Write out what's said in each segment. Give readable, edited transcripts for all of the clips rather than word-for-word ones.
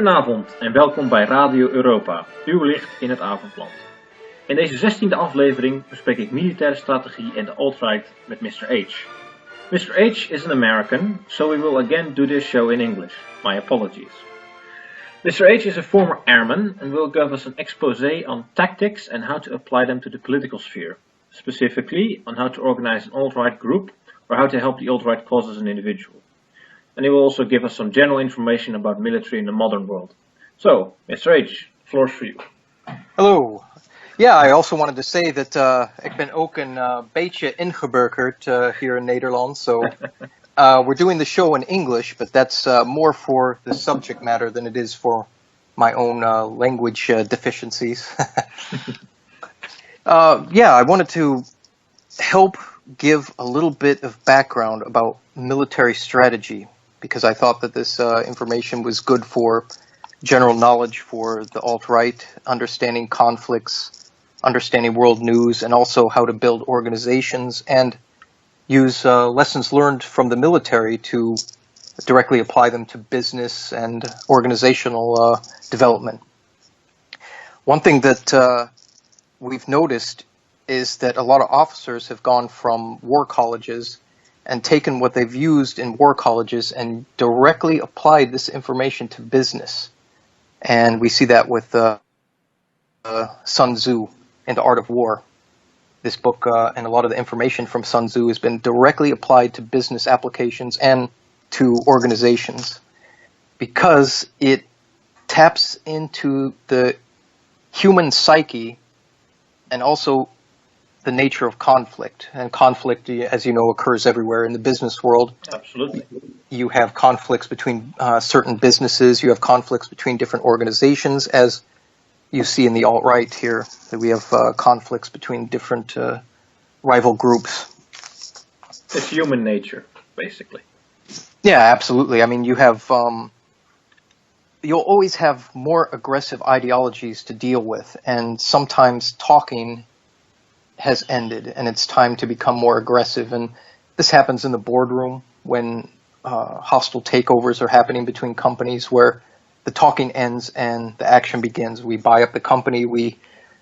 Goedenavond en welkom bij Radio Europa, uw licht in het avondland. In deze 16e aflevering bespreek ik militaire strategie en de alt-right met Mr. H. Mr. H is an American, so we will again do this show in English. My apologies. Mr. H is a former airman and will give us an expose on tactics and how to apply them to the political sphere, specifically on how to organize an alt-right group or how to help the alt-right cause as an individual. And he will also give us some general information about military in the modern world. So, Mr. H, the floor is for you. Hello. Yeah, I also wanted to say that ik ben ook een beetje ingeburgerd here in Nederland. So we're doing the show in English, but that's more for the subject matter than it is for my own language deficiencies. Yeah, I wanted to help give a little bit of background about military strategy, because I thought that this information was good for general knowledge for the alt-right, understanding conflicts, understanding world news, and also how to build organizations and use lessons learned from the military to directly apply them to business and organizational development. One thing that we've noticed is that a lot of officers have gone from war colleges and taken what they've used in war colleges and directly applied this information to business. And we see that with Sun Tzu in The Art of War. This book and a lot of the information from Sun Tzu has been directly applied to business applications and to organizations because it taps into the human psyche and also the nature of conflict. And conflict, as you know, occurs everywhere in the business world. Absolutely. You have conflicts between certain businesses. You have conflicts between different organizations, as you see in the alt-right here, that we have conflicts between different rival groups. It's human nature, basically. Yeah, absolutely. I mean, you have, you'll always have more aggressive ideologies to deal with, and sometimes talking has ended, and it's time to become more aggressive. And this happens in the boardroom when hostile takeovers are happening between companies where the talking ends and the action begins. We buy up the company, we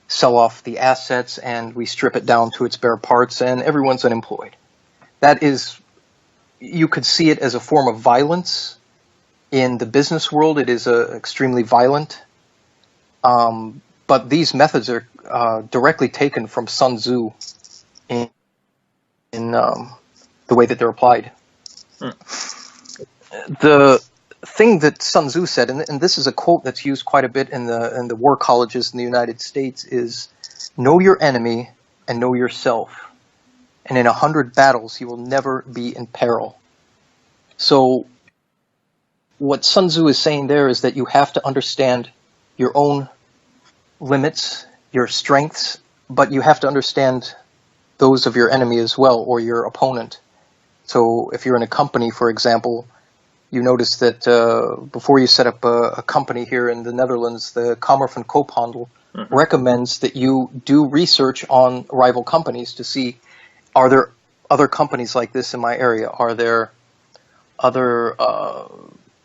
sell off the assets, and we strip it down to its bare parts, and everyone's unemployed. That is, you could see it as a form of violence. In the business world, it is extremely violent. But these methods are directly taken from Sun Tzu in the way that they're applied. The thing that Sun Tzu said, and this is a quote that's used quite a bit in the war colleges in the United States, is know your enemy and know yourself. And in 100 battles, you will never be in peril. So what Sun Tzu is saying there is that you have to understand your own limits, your strengths, but you have to understand those of your enemy as well, or your opponent. So if you're in a company, for example, you notice that before you set up a company here in the Netherlands, the Kamer van Koophandel recommends that you do research on rival companies to see, are there other companies like this in my area? Are there other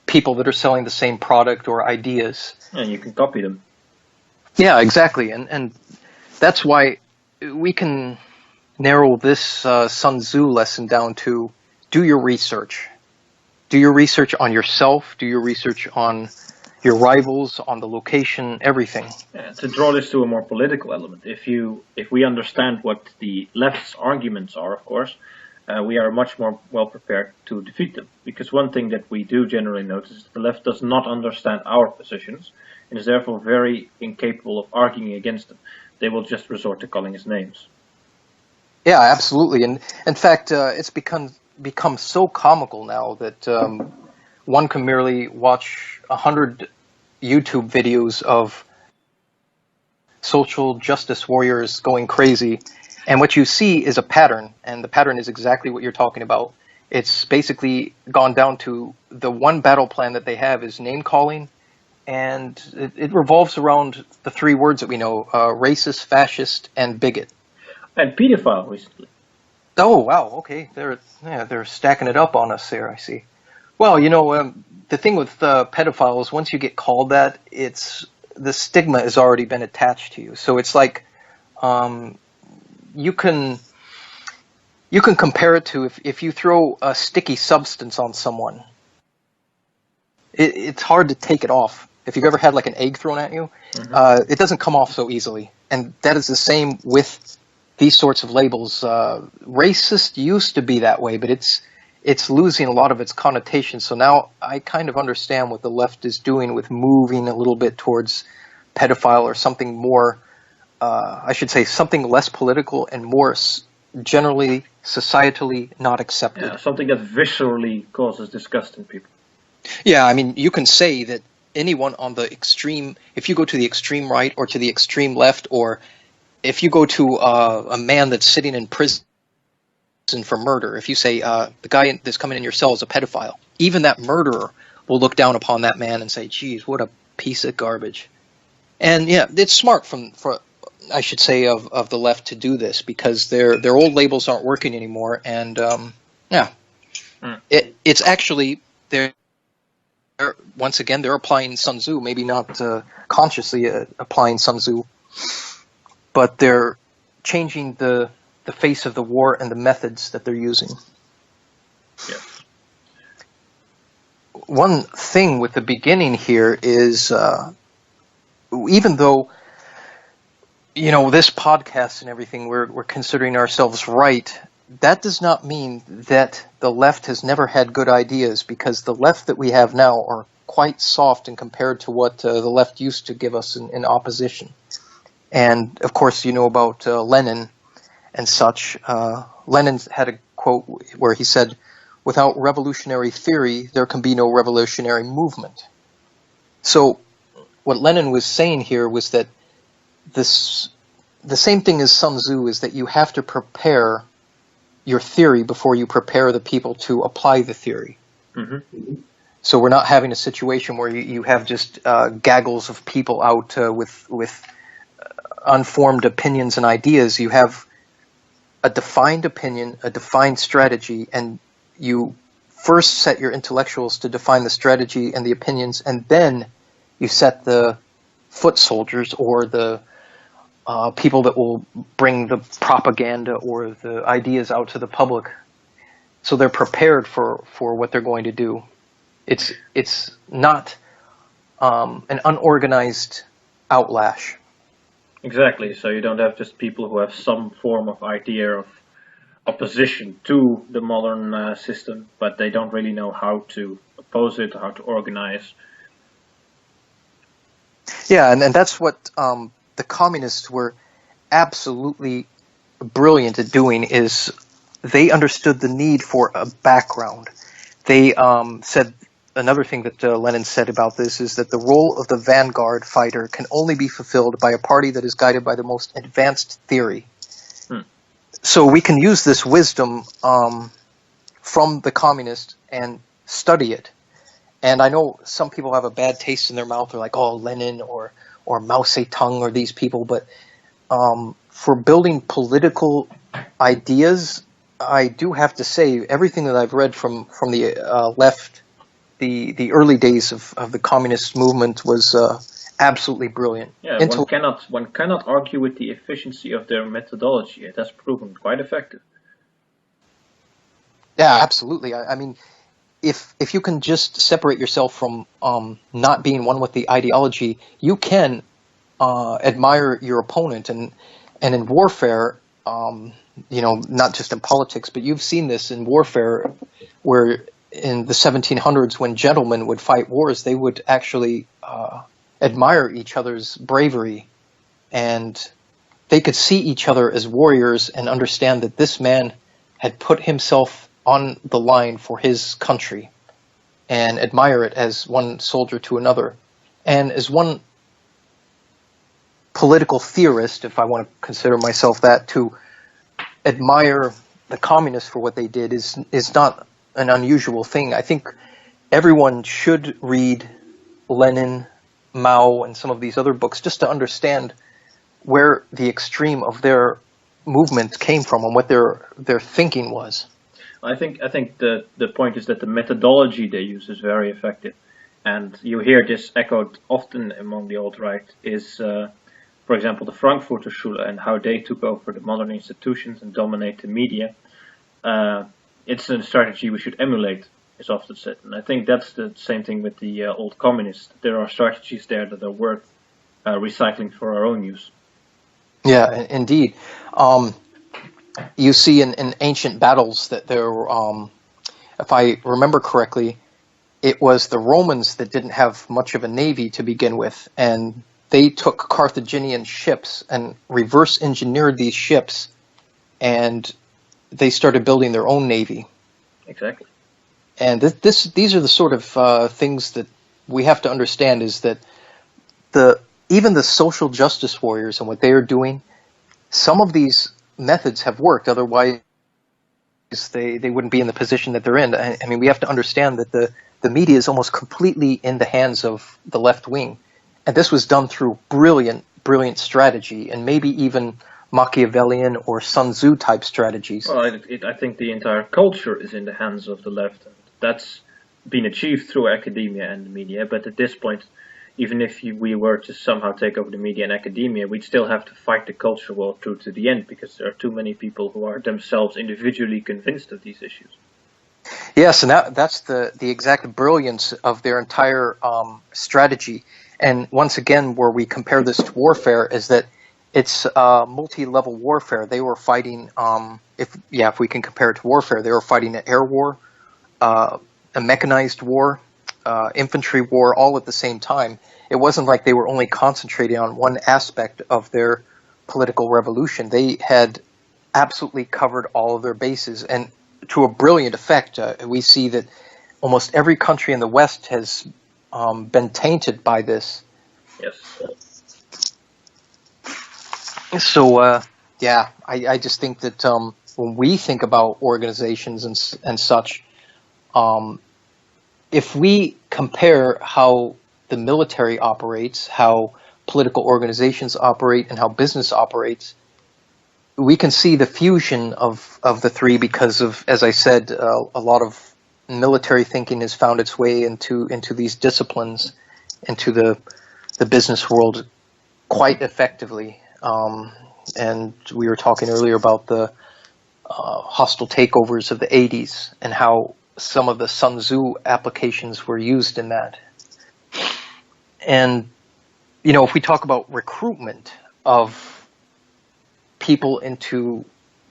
people that are selling the same product or ideas? And you can copy them. Yeah, exactly. And that's why we can narrow this Sun Tzu lesson down to do your research. Do your research on yourself, do your research on your rivals, on the location, everything. Yeah, to draw this to a more political element, if we understand what the left's arguments are, of course, we are much more well prepared to defeat them. Because one thing that we do generally notice is the left does not understand our positions and is therefore very incapable of arguing against them. They will just resort to calling us names. Yeah, absolutely. And in fact, it's become so comical now that one can merely watch 100 YouTube videos of social justice warriors going crazy, and what you see is a pattern, and the pattern is exactly what you're talking about. It's basically gone down to the one battle plan that they have is name calling, and it revolves around the three words that we know, racist, fascist, and bigot. And pedophile recently. Oh, wow, okay. They're stacking it up on us there, I see. Well, the thing with pedophiles, once you get called that, it's the stigma has already been attached to you. So it's like um, you can compare it to if you throw a sticky substance on someone, it's hard to take it off. If you've ever had like an egg thrown at you, Hmm. it doesn't come off so easily. And that is the same with these sorts of labels. Racist used to be that way, but it's losing a lot of its connotation. So now I kind of understand what the left is doing with moving a little bit towards pedophile or something more, I should say, something less political and more generally societally not accepted. Yeah, something that viscerally causes disgust in people. Yeah, I mean, you can say that anyone on the extreme, if you go to the extreme right or to the extreme left, or if you go to a man that's sitting in prison for murder, if you say the guy that's coming in your cell is a pedophile, even that murderer will look down upon that man and say, geez, what a piece of garbage. And yeah, it's smart for I should say of the left to do this because their old labels aren't working anymore. And yeah, Mm. it's actually once again, they're applying Sun Tzu, maybe not consciously applying Sun Tzu, but they're changing the face of the war and the methods that they're using. Yes. One thing with the beginning here is, even though, this podcast and everything, we're considering ourselves right, that does not mean that the left has never had good ideas, because the left that we have now are quite soft in compared to what the left used to give us in opposition. And of course, you know about Lenin and such. Lenin had a quote where he said, "Without revolutionary theory, there can be no revolutionary movement." So what Lenin was saying here was that the same thing as Sun Tzu is that you have to prepare your theory before you prepare the people to apply the theory. Mm-hmm. So we're not having a situation where you have just gaggles of people out with unformed opinions and ideas. You have a defined opinion, a defined strategy, and you first set your intellectuals to define the strategy and the opinions, and then you set the foot soldiers or the people that will bring the propaganda or the ideas out to the public, so they're prepared for what they're going to do. It's not an unorganized outlash. Exactly. So you don't have just people who have some form of idea of opposition to the modern system, but they don't really know how to oppose it, how to organize. Yeah, and that's what the communists were absolutely brilliant at doing, is they understood the need for a background. They said, another thing that Lenin said about this is that the role of the vanguard fighter can only be fulfilled by a party that is guided by the most advanced theory. Hmm. So we can use this wisdom from the communists and study it. And I know some people have a bad taste in their mouth. They're like, oh, Lenin or Mao Zedong or these people. But for building political ideas, I do have to say everything that I've read from the left, the early days of the communist movement was absolutely brilliant. Yeah, one cannot argue with the efficiency of their methodology. It has proven quite effective. Yeah, absolutely. I mean, if you can just separate yourself from not being one with the ideology, you can admire your opponent. And in warfare, not just in politics, but you've seen this in warfare, where in the 1700s, when gentlemen would fight wars, they would actually admire each other's bravery, and they could see each other as warriors and understand that this man had put himself on the line for his country, and admire it as one soldier to another. And as one political theorist, if I want to consider myself that, to admire the communists for what they did is not an unusual thing. I think everyone should read Lenin, Mao, and some of these other books just to understand where the extreme of their movement came from and what their thinking was. I think the point is that the methodology they use is very effective, and you hear this echoed often among the alt-right. For example, the Frankfurter Schule and how they took over the modern institutions and dominate the media. It's a strategy we should emulate, is often said, and I think that's the same thing with the old communists. There are strategies there that are worth recycling for our own use. Yeah, indeed. You see in ancient battles that there, if I remember correctly, it was the Romans that didn't have much of a navy to begin with, and they took Carthaginian ships and reverse engineered these ships, and they started building their own navy. Exactly. And these are the sort of things that we have to understand, is that even the social justice warriors and what they are doing, some of these methods have worked. Otherwise, they wouldn't be in the position that they're in. I mean, we have to understand that the media is almost completely in the hands of the left wing. And this was done through brilliant strategy, and maybe even Machiavellian or Sun Tzu type strategies. Well, I think the entire culture is in the hands of the left. And that's been achieved through academia and the media. But at this point, even if we were to somehow take over the media and academia, we'd still have to fight the culture war through to the end, because there are too many people who are themselves individually convinced of these issues. Yes, and that's the exact brilliance of their entire strategy. And once again, where we compare this to warfare, is that it's multi-level warfare. They were fighting, if we can compare it to warfare, they were fighting an air war, a mechanized war, infantry war, all at the same time. It wasn't like they were only concentrating on one aspect of their political revolution. They had absolutely covered all of their bases, and to a brilliant effect. We see that almost every country in the West has been tainted by this. Yes. So, I just think that when we think about organizations and such, if we compare how the military operates, how political organizations operate, and how business operates, we can see the fusion of the three, because of, as I said, a lot of military thinking has found its way into these disciplines, into the business world quite effectively. And we were talking earlier about the hostile takeovers of the 80s and how some of the Sun Tzu applications were used in that. And, if we talk about recruitment of people into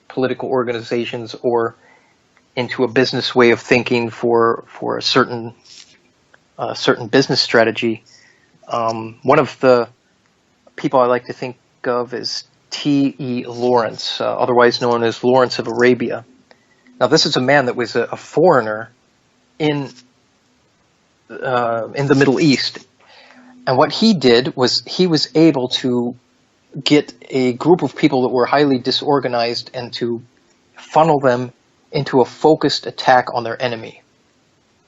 political organizations or into a business way of thinking for a certain business strategy, one of the people I like to think of is T.E. Lawrence, otherwise known as Lawrence of Arabia. Now, this is a man that was a foreigner in the Middle East, and what he did was he was able to get a group of people that were highly disorganized and to funnel them into a focused attack on their enemy.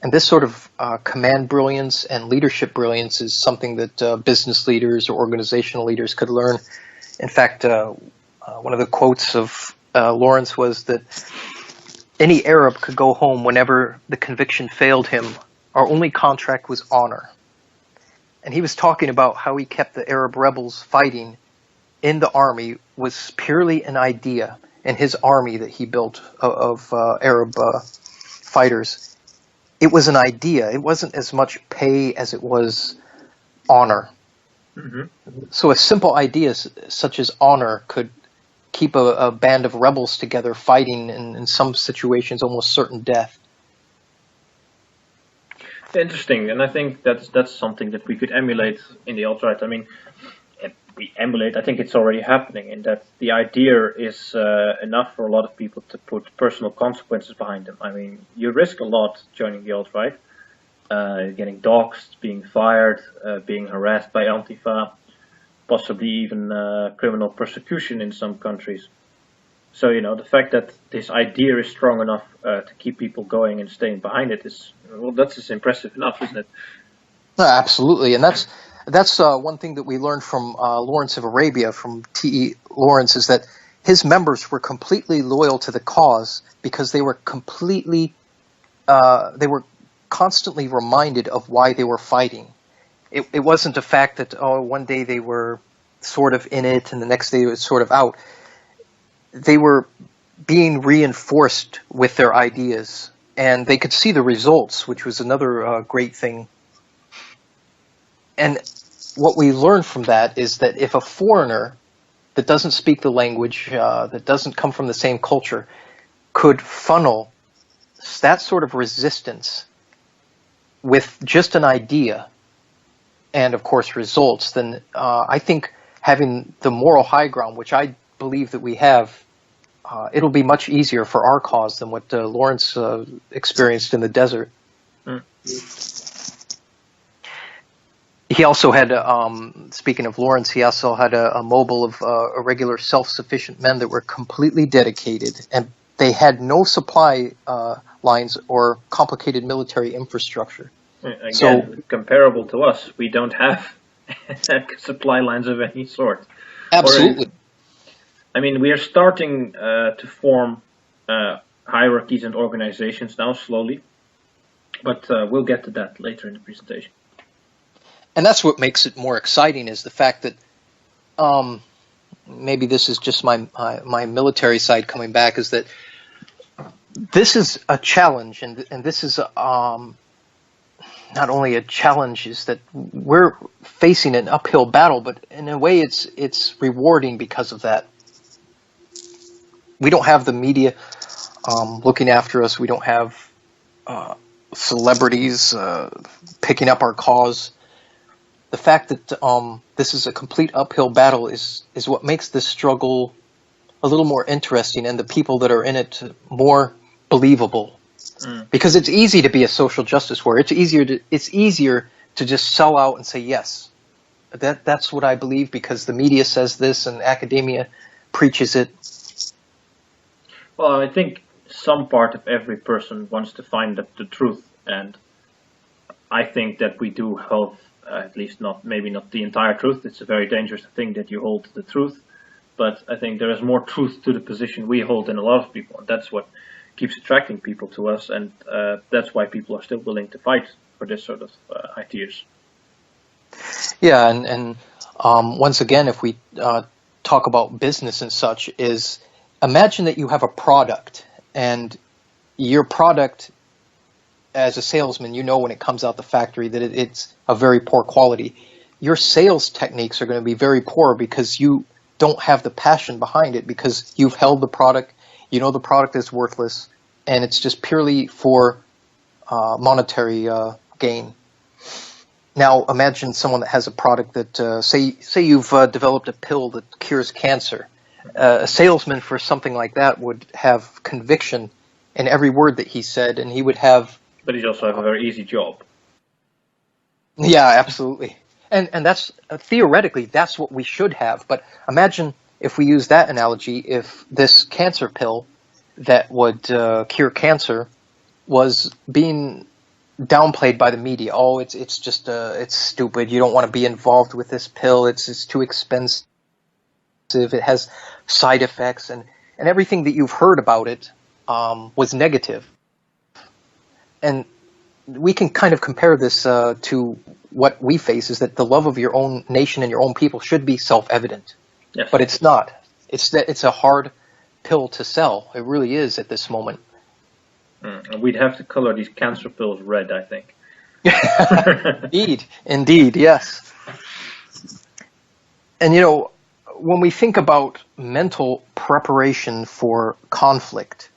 And this sort of command brilliance and leadership brilliance is something that business leaders or organizational leaders could learn. In fact, one of the quotes of Lawrence was that any Arab could go home whenever the conviction failed him. Our only contract was honor. And he was talking about how he kept the Arab rebels fighting in the army was purely an idea. And his army that he built of Arab fighters, it was an idea. It wasn't as much pay as it was honor. Mm-hmm. So a simple idea such as honor could keep a band of rebels together fighting in some situations almost certain death. Interesting, and I think that's something that we could emulate in the alt-right. I mean, we emulate, I think it's already happening, in that the idea is enough for a lot of people to put personal consequences behind them. I mean, you risk a lot joining the alt-right, getting doxxed, being fired, being harassed by Antifa, possibly even criminal persecution in some countries. So, the fact that this idea is strong enough to keep people going and staying behind it that's just impressive enough, isn't it? Absolutely, and that's one thing that we learned from Lawrence of Arabia, from T.E. Lawrence, is that his members were completely loyal to the cause because they were they were constantly reminded of why they were fighting. It wasn't a fact that, one day they were sort of in it and the next day it was sort of out. They were being reinforced with their ideas, and they could see the results, which was another great thing. And what we learned from that is that if a foreigner that doesn't speak the language, that doesn't come from the same culture, could funnel that sort of resistance with just an idea and, of course, results, then I think having the moral high ground, which I believe that we have, it'll be much easier for our cause than what Lawrence experienced in the desert. Mm. He also had, speaking of Lawrence, he also had a mobile of irregular self-sufficient men that were completely dedicated, and they had no supply lines or complicated military infrastructure. Again, so, comparable to us, we don't have supply lines of any sort. Absolutely. I mean, we are starting to form hierarchies and organizations now, slowly, but we'll get to that later in the presentation. And that's what makes it more exciting, is the fact that maybe this is just my military side coming back, is that this is a challenge, and this is not only a challenge, is that we're facing an uphill battle, but in a way it's rewarding because of that. We don't have the media looking after us. We don't have celebrities picking up our cause. The fact that this is a complete uphill battle is what makes this struggle a little more interesting, and the people that are in it more believable. Because it's easy to be a social justice warrior. It's easier to just sell out and say, yes, that's what I believe because the media says this and academia preaches it. Well, I think some part of every person wants to find the truth, and I think that we do hold, at least maybe not the entire truth. It's a very dangerous thing that you hold the truth, but I think there is more truth to the position we hold than a lot of people, and that's what keeps attracting people to us, and that's why people are still willing to fight for this sort of ideas. Yeah, and once again, if we talk about business and such, is imagine that you have a product, and your product, as a salesman, you know when it comes out the factory that it's a very poor quality. Your sales techniques are going to be very poor because you don't have the passion behind it, because you've held the product, you know the product is worthless, and it's just purely for monetary gain. Now imagine someone that has a product that, say you've developed a pill that cures cancer. A salesman for something like that would have conviction in every word that he said, and he would have... But he'd also have a very easy job. Yeah, absolutely. And that's, theoretically, that's what we should have. But imagine, if we use that analogy, if this cancer pill that would cure cancer was being downplayed by the media. Oh, it's just it's stupid. You don't want to be involved with this pill. It's too expensive. It has side effects, and everything that you've heard about it was negative. And we can kind of compare this to what we face, is that the love of your own nation and your own people should be self-evident. Yes. But it's not. It's a hard pill to sell. It really is at this moment. We'd have to color these cancer pills red, I think. Indeed, yes. And you know, when we think about mental preparation for conflict,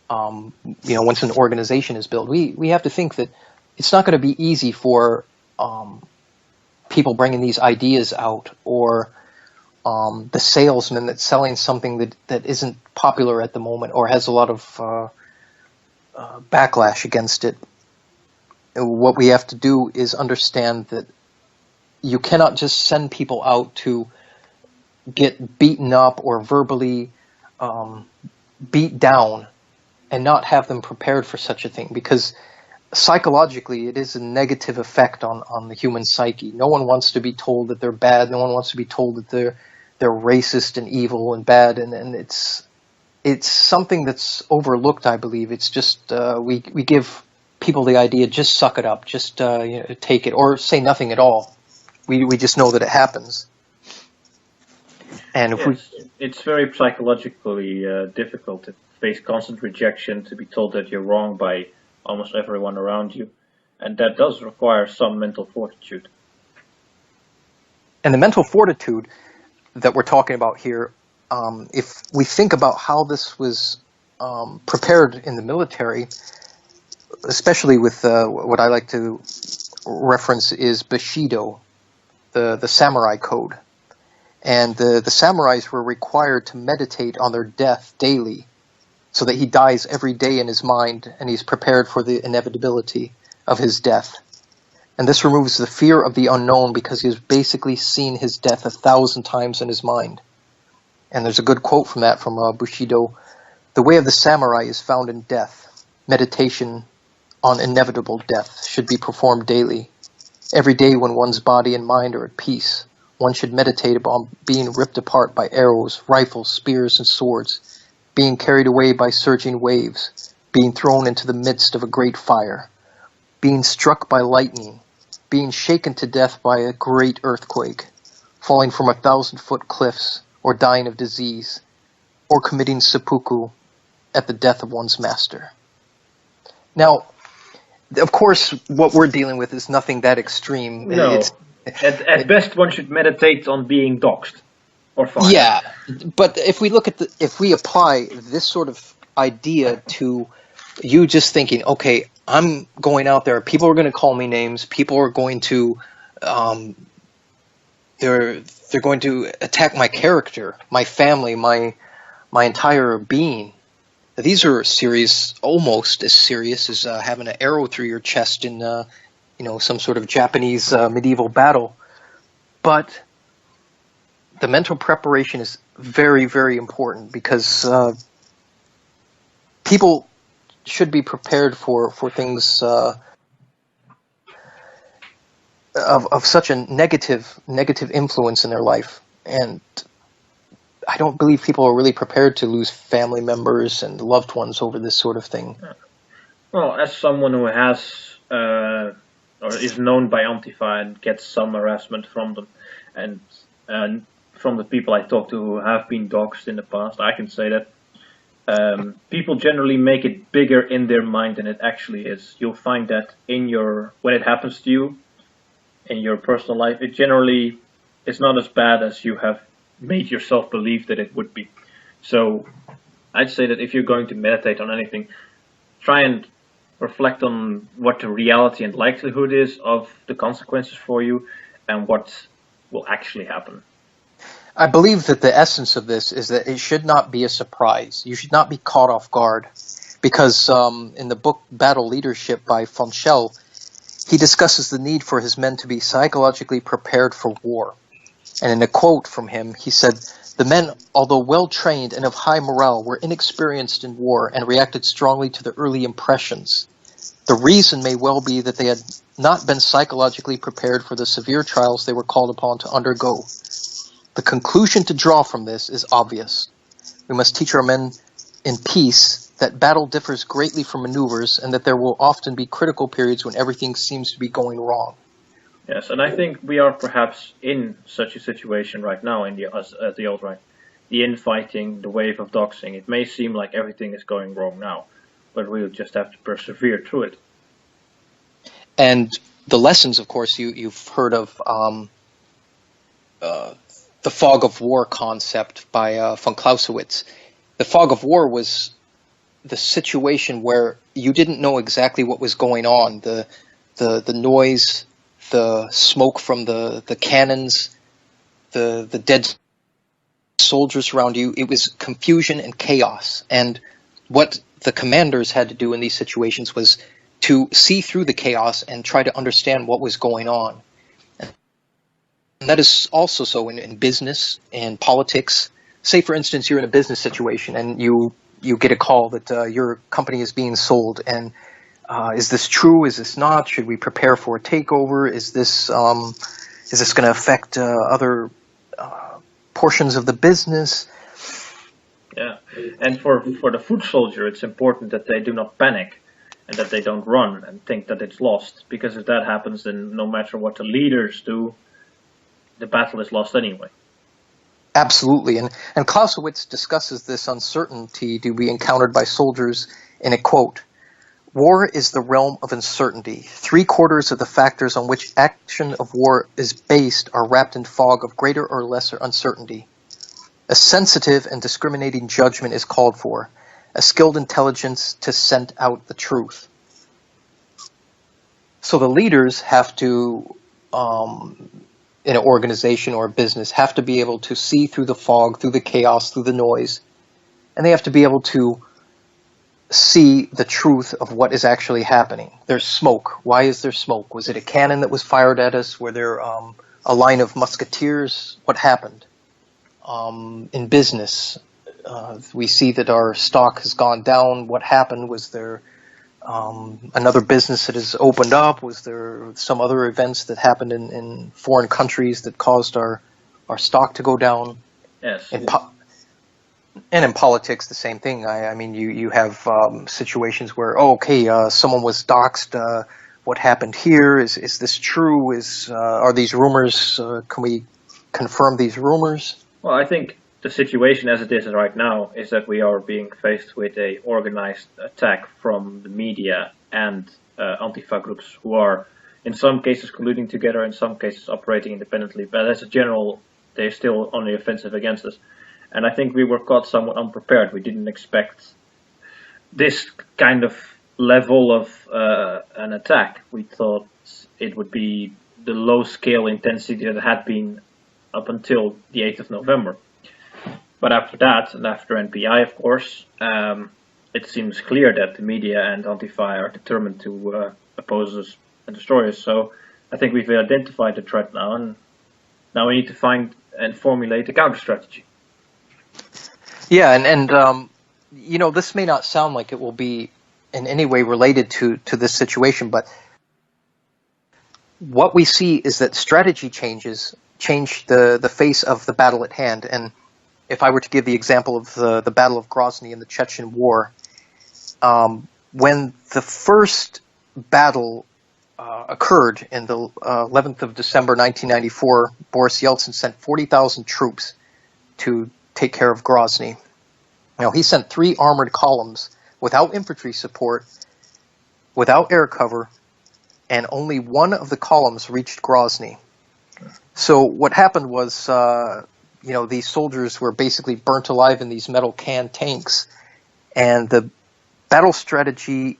you know, once an organization is built, we have to think that it's not going to be easy for people bringing these ideas out, or the salesman that's selling something that isn't popular at the moment or has a lot of backlash against it. What we have to do is understand that you cannot just send people out to get beaten up or verbally beat down and not have them prepared for such a thing, because psychologically it is a negative effect on the human psyche. No one wants to be told that they're bad. No one wants to be told that they're racist and evil and bad, and it's something that's overlooked, I believe. It's just we give people the idea, just suck it up, just take it, or say nothing at all. We just know that it happens. And if Yes, it's very psychologically difficult to face constant rejection, to be told that you're wrong by almost everyone around you, and that does require some mental fortitude. and the mental fortitude that we're talking about here, if we think about how this was prepared in the military, especially with what I like to reference is Bushido, the samurai code. And the samurais were required to meditate on their death daily so that he dies every day in his mind and he's prepared for the inevitability of his death. And this removes the fear of the unknown because he has basically seen his death 1,000 times in his mind. And there's a good quote from that from Bushido. The way of the samurai is found in death. Meditation on inevitable death should be performed daily. Every day when one's body and mind are at peace, one should meditate upon being ripped apart by arrows, rifles, spears, and swords, being carried away by surging waves, being thrown into the midst of a great fire, being struck by lightning, being shaken to death by a great earthquake, falling from 1,000-foot cliffs, or dying of disease, or committing seppuku at the death of one's master. Now, of course, what we're dealing with is nothing that extreme. No, at best one should meditate on being doxxed or fired. Yeah, but if we apply this sort of idea to you just thinking, okay, I'm going out there, people are going to call me names, people are going to they're going to attack my character, my family, my entire being. These are serious, almost as serious as having an arrow through your chest in some sort of Japanese medieval battle. But the mental preparation is very, very important because people should be prepared for things of such a negative influence in their life. And I don't believe people are really prepared to lose family members and loved ones over this sort of thing. Well, as someone who has or is known by Antifa and gets some harassment from them, and from the people I talk to who have been doxxed in the past, I can say that people generally make it bigger in their mind than it actually is. You'll find that when it happens to you in your personal life, it generally is not as bad as you have made yourself believe that it would be. So I'd say that if you're going to meditate on anything, try and reflect on what the reality and likelihood is of the consequences for you and what will actually happen. I believe that the essence of this is that it should not be a surprise. You should not be caught off guard. Because in the book Battle Leadership by Fonchel, he discusses the need for his men to be psychologically prepared for war. And in a quote from him, he said, "The men, although well-trained and of high morale, were inexperienced in war and reacted strongly to the early impressions. The reason may well be that they had not been psychologically prepared for the severe trials they were called upon to undergo. The conclusion to draw from this is obvious. We must teach our men in peace that battle differs greatly from maneuvers and that there will often be critical periods when everything seems to be going wrong." Yes, and I think we are perhaps in such a situation right now at the alt-right. The infighting, the wave of doxing, it may seem like everything is going wrong now, but we'll just have to persevere through it. And the lessons, of course, you've heard of the fog of war concept by von Clausewitz. The fog of war was the situation where you didn't know exactly what was going on. The noise, the smoke from the cannons, the dead soldiers around you, it was confusion and chaos. And what the commanders had to do in these situations was to see through the chaos and try to understand what was going on. And that is also so in business and politics. Say, for instance, you're in a business situation and you get a call that your company is being sold, and is this true? Is this not? Should we prepare for a takeover? Is this going to affect other portions of the business. Yeah, and for the foot soldier, it's important that they do not panic and that they don't run and think that it's lost. Because if that happens, then no matter what the leaders do, the battle is lost anyway. Absolutely, and Clausewitz discusses this uncertainty to be encountered by soldiers in a quote, "War is the realm of uncertainty. 3/4 of the factors on which action of war is based are wrapped in fog of greater or lesser uncertainty. A sensitive and discriminating judgment is called for, a skilled intelligence to scent out the truth." So the leaders have to, in an organization or a business, have to be able to see through the fog, through the chaos, through the noise, and they have to be able to see the truth of what is actually happening. There's smoke. Why is there smoke? Was it a cannon that was fired at us? Were there a line of musketeers? What happened? In business, we see that our stock has gone down. What happened? Was there another business that has opened up? Was there some other events that happened in foreign countries that caused our stock to go down? Yes. And in politics, the same thing. I mean, you have situations where, someone was doxxed. What happened here? Is this true? Are these rumors? Can we confirm these rumors? Well, I think the situation as it is right now is that we are being faced with a organized attack from the media and Antifa groups who are, in some cases, colluding together, in some cases operating independently. But as a general, they're still on the offensive against us. And I think we were caught somewhat unprepared. We didn't expect this kind of level of an attack. We thought it would be the low-scale intensity that it had been up until the 8th of November. But after that, and after NPI, of course, it seems clear that the media and Antifa are determined to oppose us and destroy us. So I think we've identified the threat now, and now we need to find and formulate a counter-strategy. Yeah, and this may not sound like it will be in any way related to this situation, but what we see is that strategy change the face of the battle at hand. And if I were to give the example of the Battle of Grozny in the Chechen War, when the first battle occurred in the 11th of December 1994, Boris Yeltsin sent 40,000 troops to take care of Grozny. Now, he sent 3 armored columns without infantry support, without air cover, and only one of the columns reached Grozny. So what happened was, these soldiers were basically burnt alive in these metal can tanks, and the battle strategy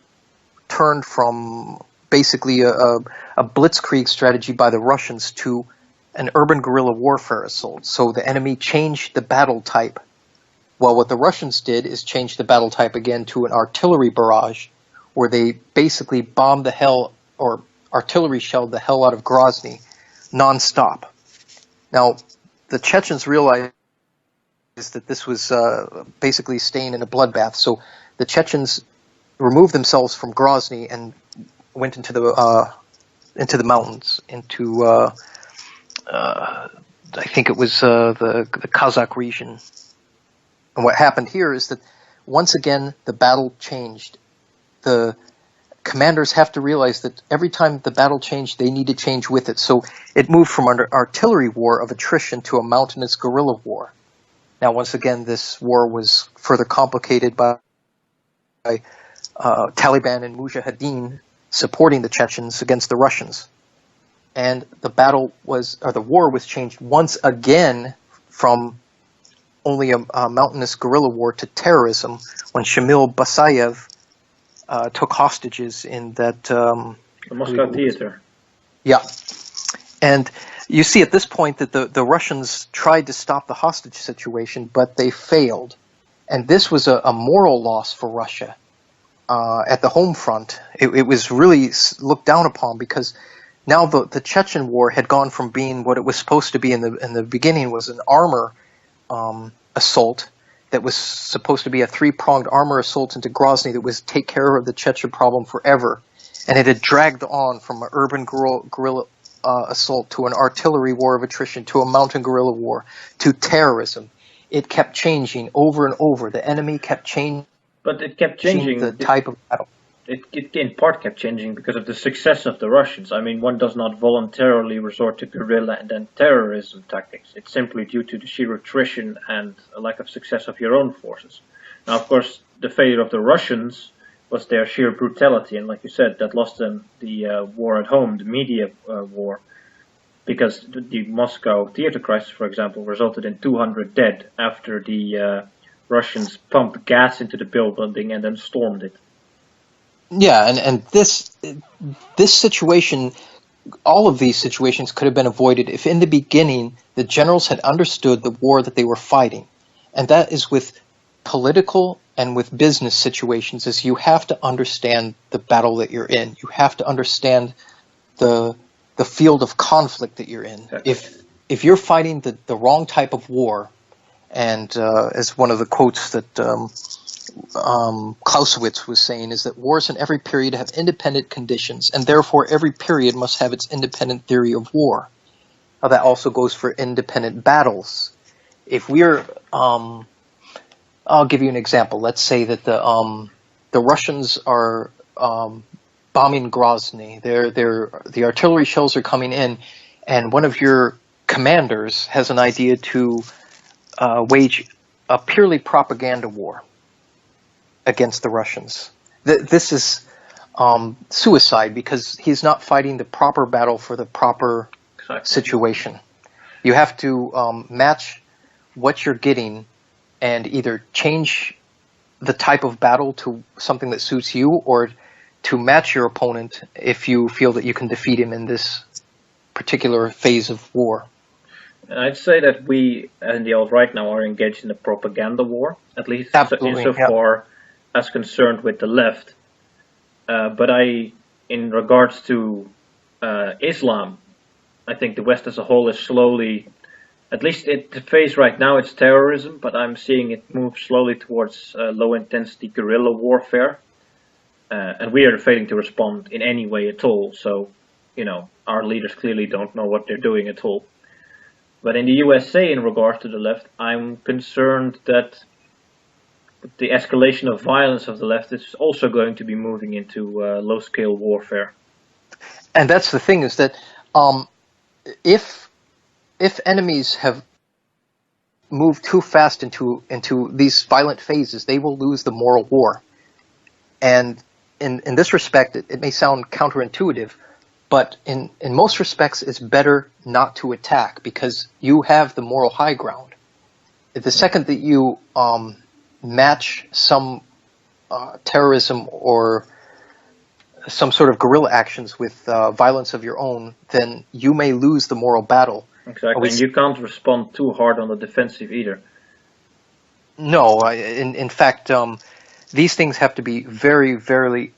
turned from basically a blitzkrieg strategy by the Russians to an urban guerrilla warfare assault. So the enemy changed the battle type. Well, what the Russians did is change the battle type again to an artillery barrage, where they basically bombed the hell, or artillery shelled the hell out of Grozny nonstop. Now, the Chechens realized that this was basically staying in a bloodbath, so the Chechens removed themselves from Grozny and went into the mountains, into I think it was the Kazakh region. And what happened here is that once again the battle changed. The commanders have to realize that every time the battle changed, they need to change with it. So it moved from an artillery war of attrition to a mountainous guerrilla war. Now, once again, this war was further complicated by Taliban and Mujahideen supporting the Chechens against the Russians. And the war was changed once again from only a mountainous guerrilla war to terrorism when Shamil Basayev took hostages in that the Moscow theater. Yeah. And you see at this point that the Russians tried to stop the hostage situation, but they failed. And this was a moral loss for Russia at the home front. It was really looked down upon because now the Chechen war had gone from being what it was supposed to be in the beginning, was an armor assault that was supposed to be a 3-pronged armor assault into Grozny that was take care of the Chechen problem forever. And it had dragged on from an urban guerrilla assault, to an artillery war of attrition, to a mountain guerrilla war, to terrorism. It kept changing over and over. The enemy kept changing. But it kept changing. The type of battle. It in part kept changing because of the success of the Russians. I mean, one does not voluntarily resort to guerrilla and then terrorism tactics. It's simply due to the sheer attrition and a lack of success of your own forces. Now, of course, the failure of the Russians was their sheer brutality, and like you said, that lost them the war at home, the media war, because the Moscow theater crisis, for example, resulted in 200 dead after the Russians pumped gas into the building and then stormed it. Yeah, and this situation, all of these situations could have been avoided if in the beginning the generals had understood the war that they were fighting. And that is with political and with business situations, is you have to understand the battle that you're in. You have to understand the field of conflict that you're in. Okay. If you're fighting the wrong type of war, and as one of the quotes that Clausewitz was saying, is that wars in every period have independent conditions, and therefore every period must have its independent theory of war. Now that also goes for independent battles. If we're, I'll give you an example. Let's say that the Russians are bombing Grozny. The artillery shells are coming in, and one of your commanders has an idea to wage a purely propaganda war against the Russians. This is suicide, because he's not fighting the proper battle for the proper situation. You have to match what you're getting and either change the type of battle to something that suits you, or to match your opponent if you feel that you can defeat him in this particular phase of war. And I'd say that we in the alt-right now are engaged in a propaganda war, at least insofar as concerned with the left. But in regards to Islam, I think the West as a whole is slowly, at least at the phase right now, it's terrorism, but I'm seeing it move slowly towards low-intensity guerrilla warfare. And we are failing to respond in any way at all. So, our leaders clearly don't know what they're doing at all. But in the USA, in regards to the left, I'm concerned that the escalation of violence of the left is also going to be moving into low-scale warfare. And that's the thing, is that if enemies have moved too fast into these violent phases, they will lose the moral war. And in this respect, it may sound counterintuitive, but in most respects, it's better not to attack, because you have the moral high ground. The second that you match some terrorism or some sort of guerrilla actions with violence of your own, then you may lose the moral battle. Exactly, and you can't respond too hard on the defensive either. No, in fact, these things have to be very, very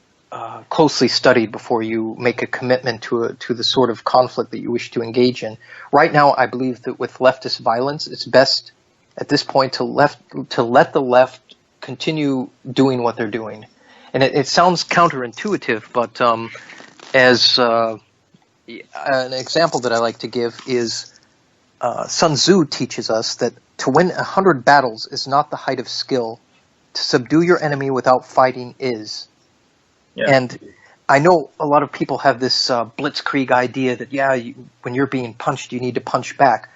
closely studied before you make a commitment to the sort of conflict that you wish to engage in. Right now, I believe that with leftist violence, it's best at this point to let the left continue doing what they're doing. And it sounds counterintuitive, but as an example that I like to give is Sun Tzu teaches us that to win 100 battles is not the height of skill. To subdue your enemy without fighting is. Yeah. And I know a lot of people have this blitzkrieg idea that, when you're being punched, you need to punch back.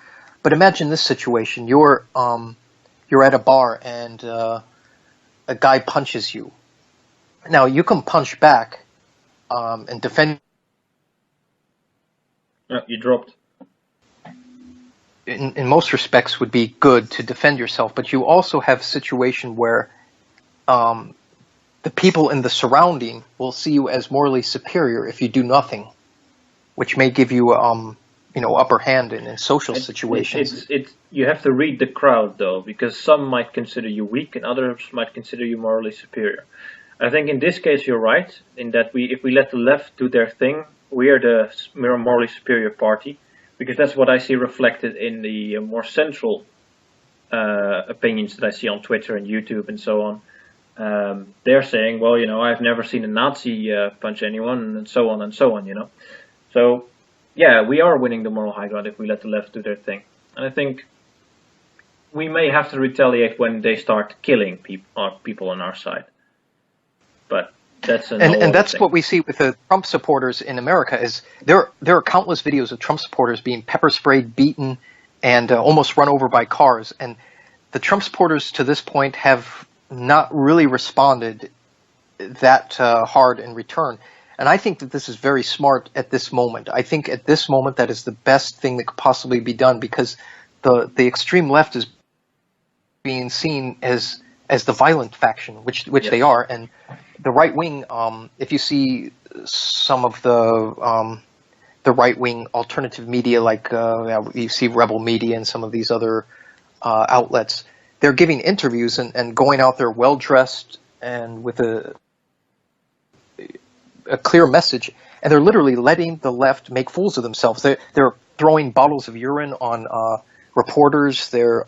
But imagine this situation. You're at a bar and a guy punches you. Now, you can punch back and defend. You dropped. In most respects would be good to defend yourself, but you also have a situation where the people in the surrounding will see you as morally superior if you do nothing, which may give you upper hand in social situations. You have to read the crowd, though, because some might consider you weak and others might consider you morally superior. I think in this case you're right, in that if we let the left do their thing, we are the morally superior party, because that's what I see reflected in the more central opinions that I see on Twitter and YouTube and so on. They're saying, well, I've never seen a Nazi punch anyone, and so on and so on, So yeah, we are winning the moral high ground if we let the left do their thing. And I think we may have to retaliate when they start killing people on our side. But that's a whole And other that's thing. what we see with the Trump supporters in America. Is there are countless videos of Trump supporters being pepper sprayed, beaten, and almost run over by cars. And the Trump supporters to this point have not really responded that hard in return. And I think that this is very smart at this moment. I think at this moment that is the best thing that could possibly be done, because the extreme left is being seen as the violent faction, which Yes. they are, and the right wing. If you see some of the right wing alternative media, like you see Rebel Media and some of these other outlets, they're giving interviews and going out there well dressed and with a clear message, and they're literally letting the left make fools of themselves. They're throwing bottles of urine on reporters. They're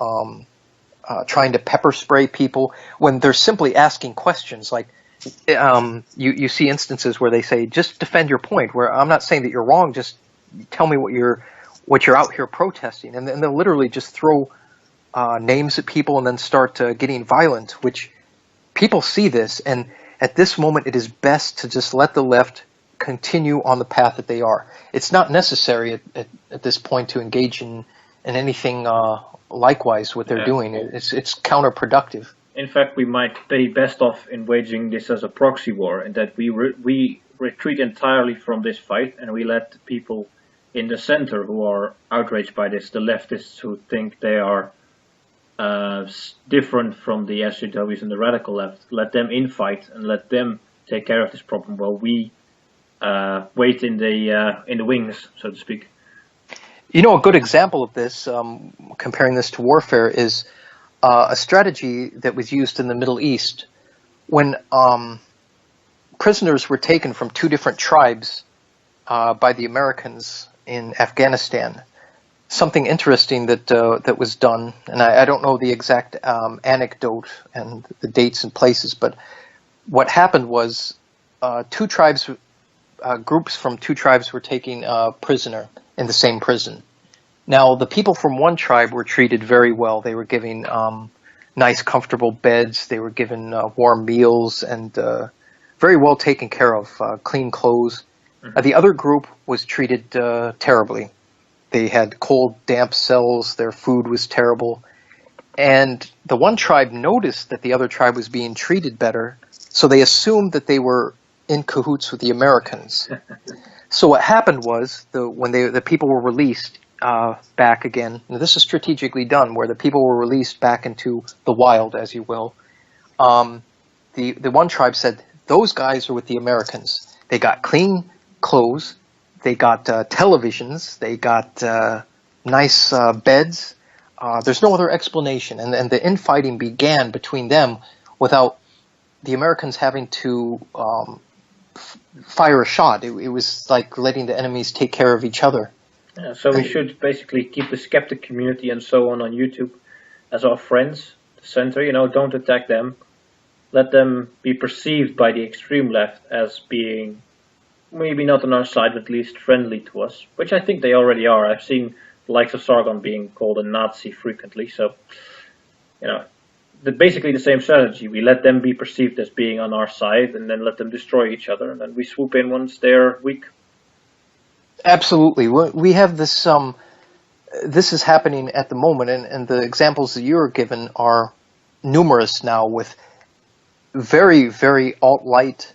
trying to pepper spray people when they're simply asking questions. Like you see instances where they say, "Just defend your point." Where I'm not saying that you're wrong. Just tell me what you're out here protesting, and then they'll literally just throw names at people and then start getting violent. Which people see this, and at this moment, it is best to just let the left continue on the path that they are. It's not necessary at this point to engage in anything likewise what they're doing. It's counterproductive. In fact, we might be best off in waging this as a proxy war, and that we retreat entirely from this fight, and we let the people in the center who are outraged by this, the leftists who think they are different from the SJWs and the radical left, let them infight and let them take care of this problem while we wait in the wings, so to speak. You know, a good example of this, comparing this to warfare, is a strategy that was used in the Middle East when prisoners were taken from two different tribes by the Americans in Afghanistan. Something interesting that was done, and I don't know the exact anecdote and the dates and places, but what happened was groups from two tribes were taking prisoner in the same prison. Now, the people from one tribe were treated very well. They were given nice, comfortable beds. They were given warm meals and very well taken care of, clean clothes. Mm-hmm. The other group was treated terribly. They had cold, damp cells. Their food was terrible. And the one tribe noticed that the other tribe was being treated better, so they assumed that they were in cahoots with the Americans. So what happened was, when the people were released back again, and this is strategically done, where the people were released back into the wild, as you will, the one tribe said, those guys are with the Americans. They got clean clothes. They got televisions. They got nice beds. There's no other explanation. And the infighting began between them without the Americans having to fire a shot. It was like letting the enemies take care of each other. Yeah, so we should basically keep the skeptic community and so on YouTube as our friends, the center. Don't attack them. Let them be perceived by the extreme left as being maybe not on our side, but at least friendly to us, which I think they already are. I've seen the likes of Sargon being called a Nazi frequently, so, basically the same strategy. We let them be perceived as being on our side, and then let them destroy each other, and then we swoop in once they're weak. Absolutely. We have this, this is happening at the moment, and the examples that you're given are numerous now, with very, very alt-right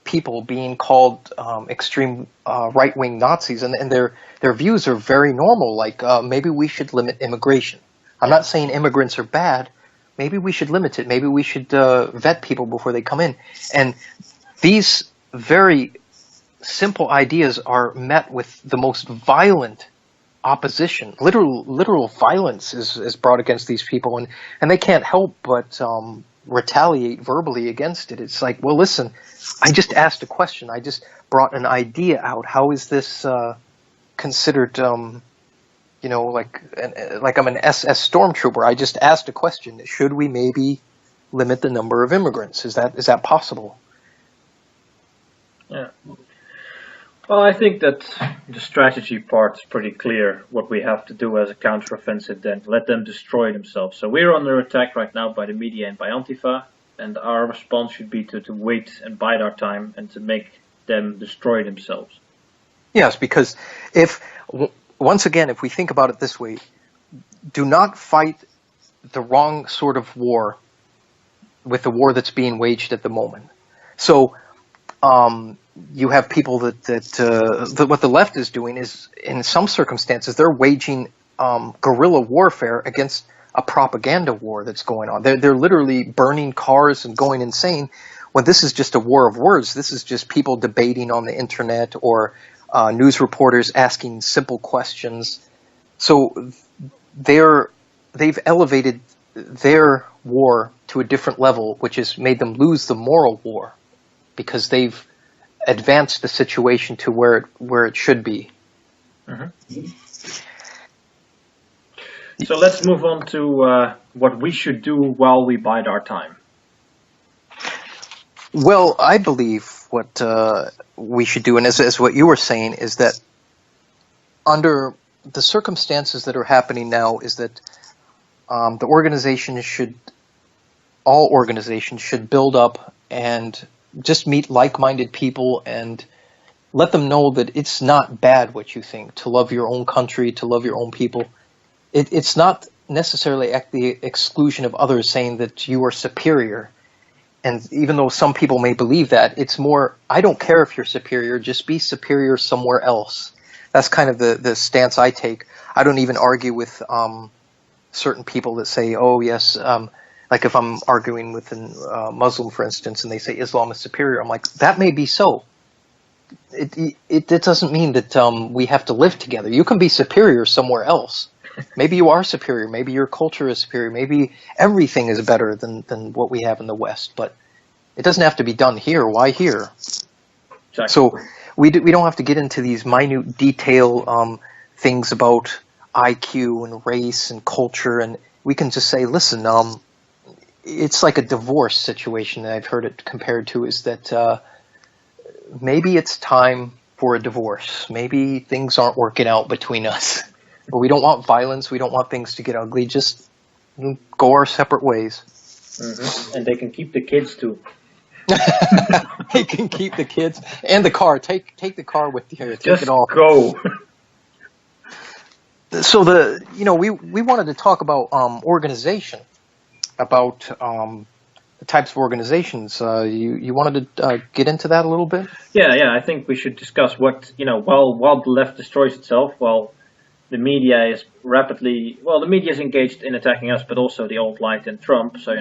people being called extreme right-wing Nazis, and their views are very normal, like maybe we should limit immigration. I'm not saying immigrants are bad. Maybe we should limit it. Maybe we should vet people before they come in. And these very simple ideas are met with the most violent opposition. Literal violence is brought against these people, and they can't help but retaliate verbally against it. It's like, well, listen, I just asked a question. I just brought an idea out. How is this considered, like I'm an SS stormtrooper? I just asked a question. Should we maybe limit the number of immigrants? Is that possible? Yeah. Well, I think that the strategy part is pretty clear. What we have to do as a counteroffensive, then let them destroy themselves. So we're under attack right now by the media and by Antifa, and our response should be to wait and bide our time and to make them destroy themselves. Yes, because once again, if we think about it this way, do not fight the wrong sort of war with the war that's being waged at the moment. So you have people that what the left is doing is, in some circumstances, they're waging guerrilla warfare against a propaganda war that's going on. They're literally burning cars and going insane when this is just a war of words. This is just people debating on the internet or news reporters asking simple questions. So they've elevated their war to a different level, which has made them lose the moral war because they've advanced the situation to where it should be. Mm-hmm. So let's move on to what we should do while we bide our time. Well, I believe what we should do, and as what you were saying, is that under the circumstances that are happening now, is that all organizations should build up and just meet like-minded people and let them know that it's not bad what you think, to love your own country, to love your own people. It's not necessarily at the exclusion of others saying that you are superior. And even though some people may believe that, it's more, I don't care if you're superior, just be superior somewhere else. That's kind of the stance I take. I don't even argue with certain people that say, oh, yes, like if I'm arguing with a Muslim, for instance, and they say Islam is superior, I'm like, that may be so. It doesn't mean that we have to live together. You can be superior somewhere else. Maybe you are superior. Maybe your culture is superior. Maybe everything is better than what we have in the West. But it doesn't have to be done here. Why here? Exactly. So we don't have to get into these minute detail things about IQ and race and culture. And we can just say, listen, it's like a divorce situation that I've heard it compared to, is that maybe it's time for a divorce. Maybe things aren't working out between us. But we don't want violence. We don't want things to get ugly. Just go our separate ways. Mm-hmm. And they can keep the kids too. They can keep the kids and the car. Take the car with you. Take Just it all. Go. So we wanted to talk about organization, about the types of organizations. You wanted to get into that a little bit? Yeah. I think we should discuss what, while the left destroys itself, while the media is the media is engaged in attacking us, but also the alt-right and Trump. So,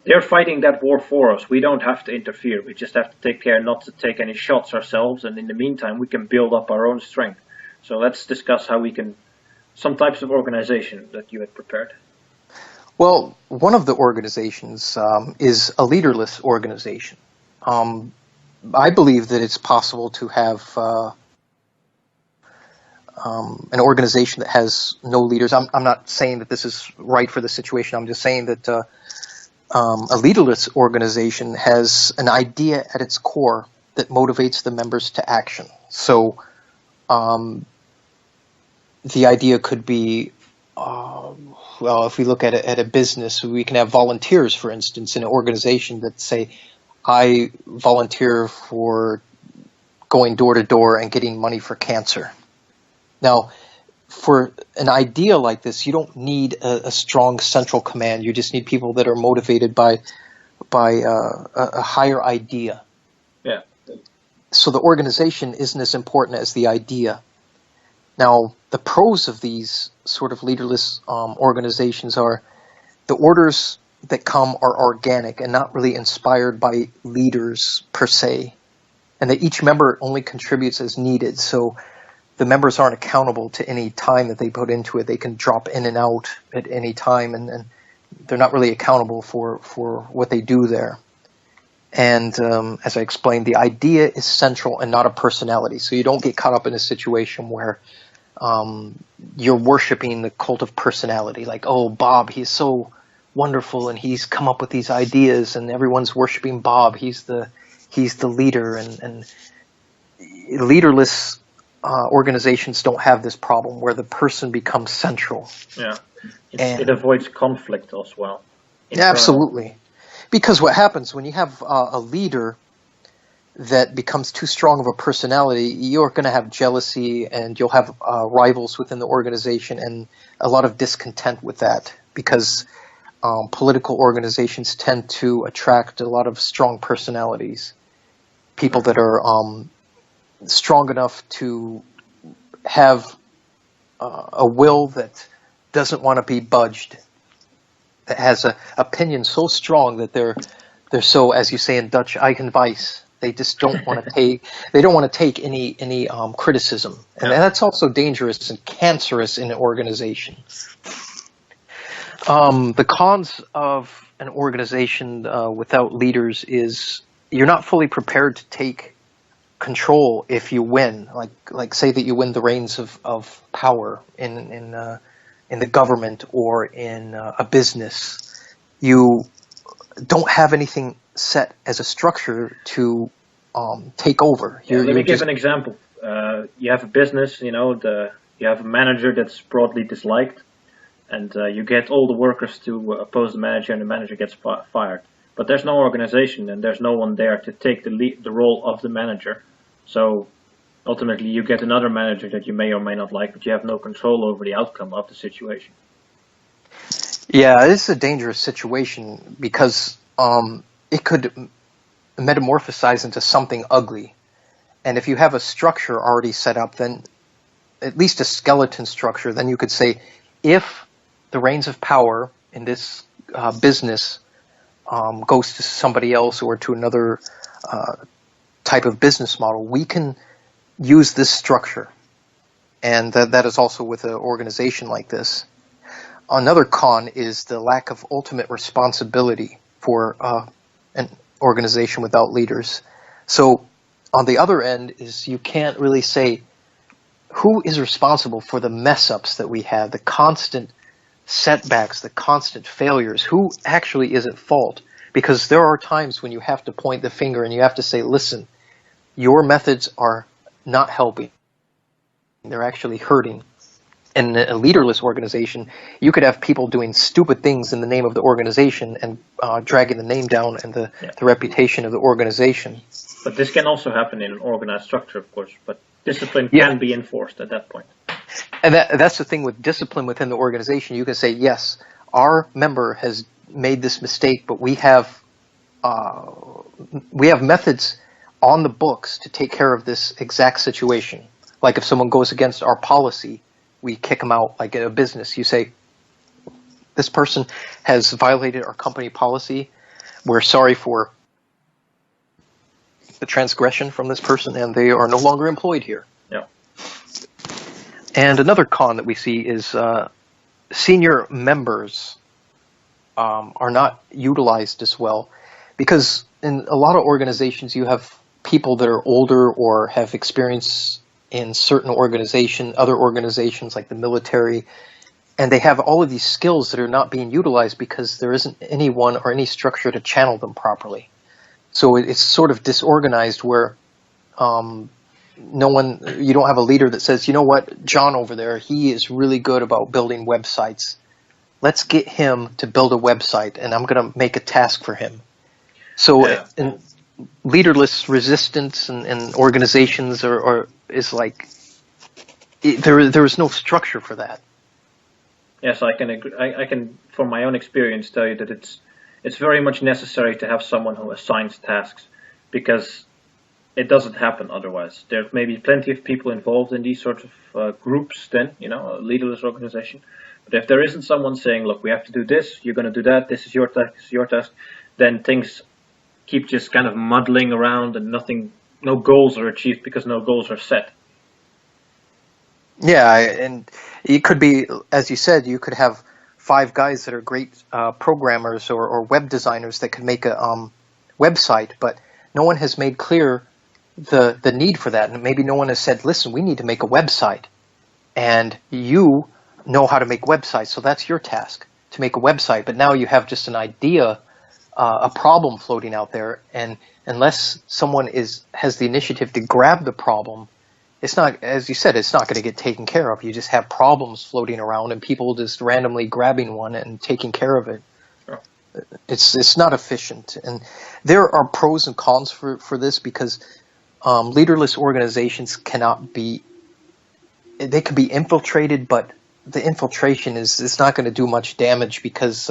they're fighting that war for us. We don't have to interfere. We just have to take care not to take any shots ourselves. And in the meantime, we can build up our own strength. So let's discuss how we can, some types of organization that you had prepared. Well, one of the organizations is a leaderless organization. I believe that it's possible to have an organization that has no leaders. I'm not saying that this is right for the situation. I'm just saying that a leaderless organization has an idea at its core that motivates the members to action. So the idea could be, if we look at a business, we can have volunteers, for instance, in an organization that say, I volunteer for going door to door and getting money for cancer. Now, for an idea like this, you don't need a strong central command. You just need people that are motivated by a higher idea. Yeah. So the organization isn't as important as the idea. Now, the pros of these sort of leaderless organizations are the orders that come are organic and not really inspired by leaders per se, and that each member only contributes as needed. So the members aren't accountable to any time that they put into it. They can drop in and out at any time, and they're not really accountable for what they do there. And as I explained, the idea is central and not a personality. So you don't get caught up in a situation where you're worshiping the cult of personality. Like, oh, Bob, he's so wonderful and he's come up with these ideas and everyone's worshiping Bob. He's the leader. And leaderless organizations don't have this problem where the person becomes central. Yeah, it avoids conflict as well. Yeah, absolutely. Because what happens when you have a leader that becomes too strong of a personality, you're going to have jealousy and you'll have rivals within the organization and a lot of discontent with that, because political organizations tend to attract a lot of strong personalities, people that are strong enough to have a will that doesn't want to be budged, that has an opinion so strong that they're so, as you say in Dutch, eigenwijs. They just don't want to take. They don't want to take any criticism, and that's also dangerous and cancerous in an organization. The cons of an organization without leaders is you're not fully prepared to take control if you win. Like say that you win the reins of power in the government or in a business. You don't have anything set as a structure to take over. Let me give an example. You have a business, you have a manager that's broadly disliked, and you get all the workers to oppose the manager, and the manager gets fired. But there's no organization, and there's no one there to take the role of the manager. So ultimately, you get another manager that you may or may not like, but you have no control over the outcome of the situation. Yeah, this is a dangerous situation because it could metamorphosize into something ugly. And if you have a structure already set up, then at least a skeleton structure, then you could say, if the reins of power in this business goes to somebody else or to another type of business model, we can use this structure. And that is also with an organization like this. Another con is the lack of ultimate responsibility for an organization without leaders. So on the other end is you can't really say who is responsible for the mess-ups that we have, the constant setbacks, the constant failures, who actually is at fault. Because there are times when you have to point the finger and you have to say, listen, your methods are not helping. They're actually hurting. In a leaderless organization, you could have people doing stupid things in the name of the organization and dragging the name down and the reputation of the organization. But this can also happen in an organized structure, of course, but discipline can be enforced at that point. And that's the thing with discipline within the organization. You can say, yes, our member has made this mistake, but we have methods on the books to take care of this exact situation. Like if someone goes against our policy, we kick them out. Like at a business, you say, this person has violated our company policy. We're sorry for the transgression from this person, and they are no longer employed here. Yeah. And another con that we see is senior members are not utilized as well, because in a lot of organizations you have people that are older or have experience in certain other organizations like the military, and they have all of these skills that are not being utilized because there isn't anyone or any structure to channel them properly. So it's sort of disorganized where you don't have a leader that says, you know what, John over there, he is really good about building websites. Let's get him to build a website, and I'm going to make a task for him. So in leaderless resistance and organizations is like there is no structure for that. Yes, I can agree. I can, from my own experience, tell you that it's very much necessary to have someone who assigns tasks, because it doesn't happen otherwise. There may be plenty of people involved in these sorts of groups. Then a leaderless organization. But if there isn't someone saying, look, we have to do this, you're going to do that, this is your task, this is your task, then things keep just kind of muddling around and no goals are achieved because no goals are set. Yeah, and it could be, as you said, you could have 5 guys that are great programmers or web designers that could make a website, but no one has made clear the need for that. And maybe no one has said, listen, we need to make a website. And you know how to make websites, so that's your task, to make a website. But now you have just an idea a problem floating out there, and unless someone has the initiative to grab the problem, it's not, as you said, it's not going to get taken care of. You just have problems floating around and people just randomly grabbing one and taking care of it. Sure. It's not efficient, and there are pros and cons for this, because leaderless organizations they could be infiltrated, but the infiltration is not going to do much damage, because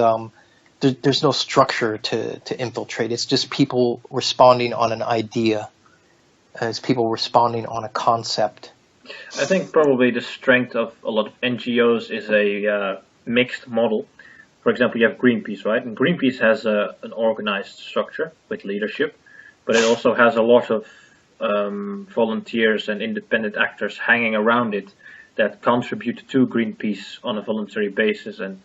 there's no structure to infiltrate. It's just people responding on an idea. It's people responding on a concept. I think probably the strength of a lot of NGOs is a mixed model. For example, you have Greenpeace, right? And Greenpeace has an organized structure with leadership, but it also has a lot of volunteers and independent actors hanging around it that contribute to Greenpeace on a voluntary basis and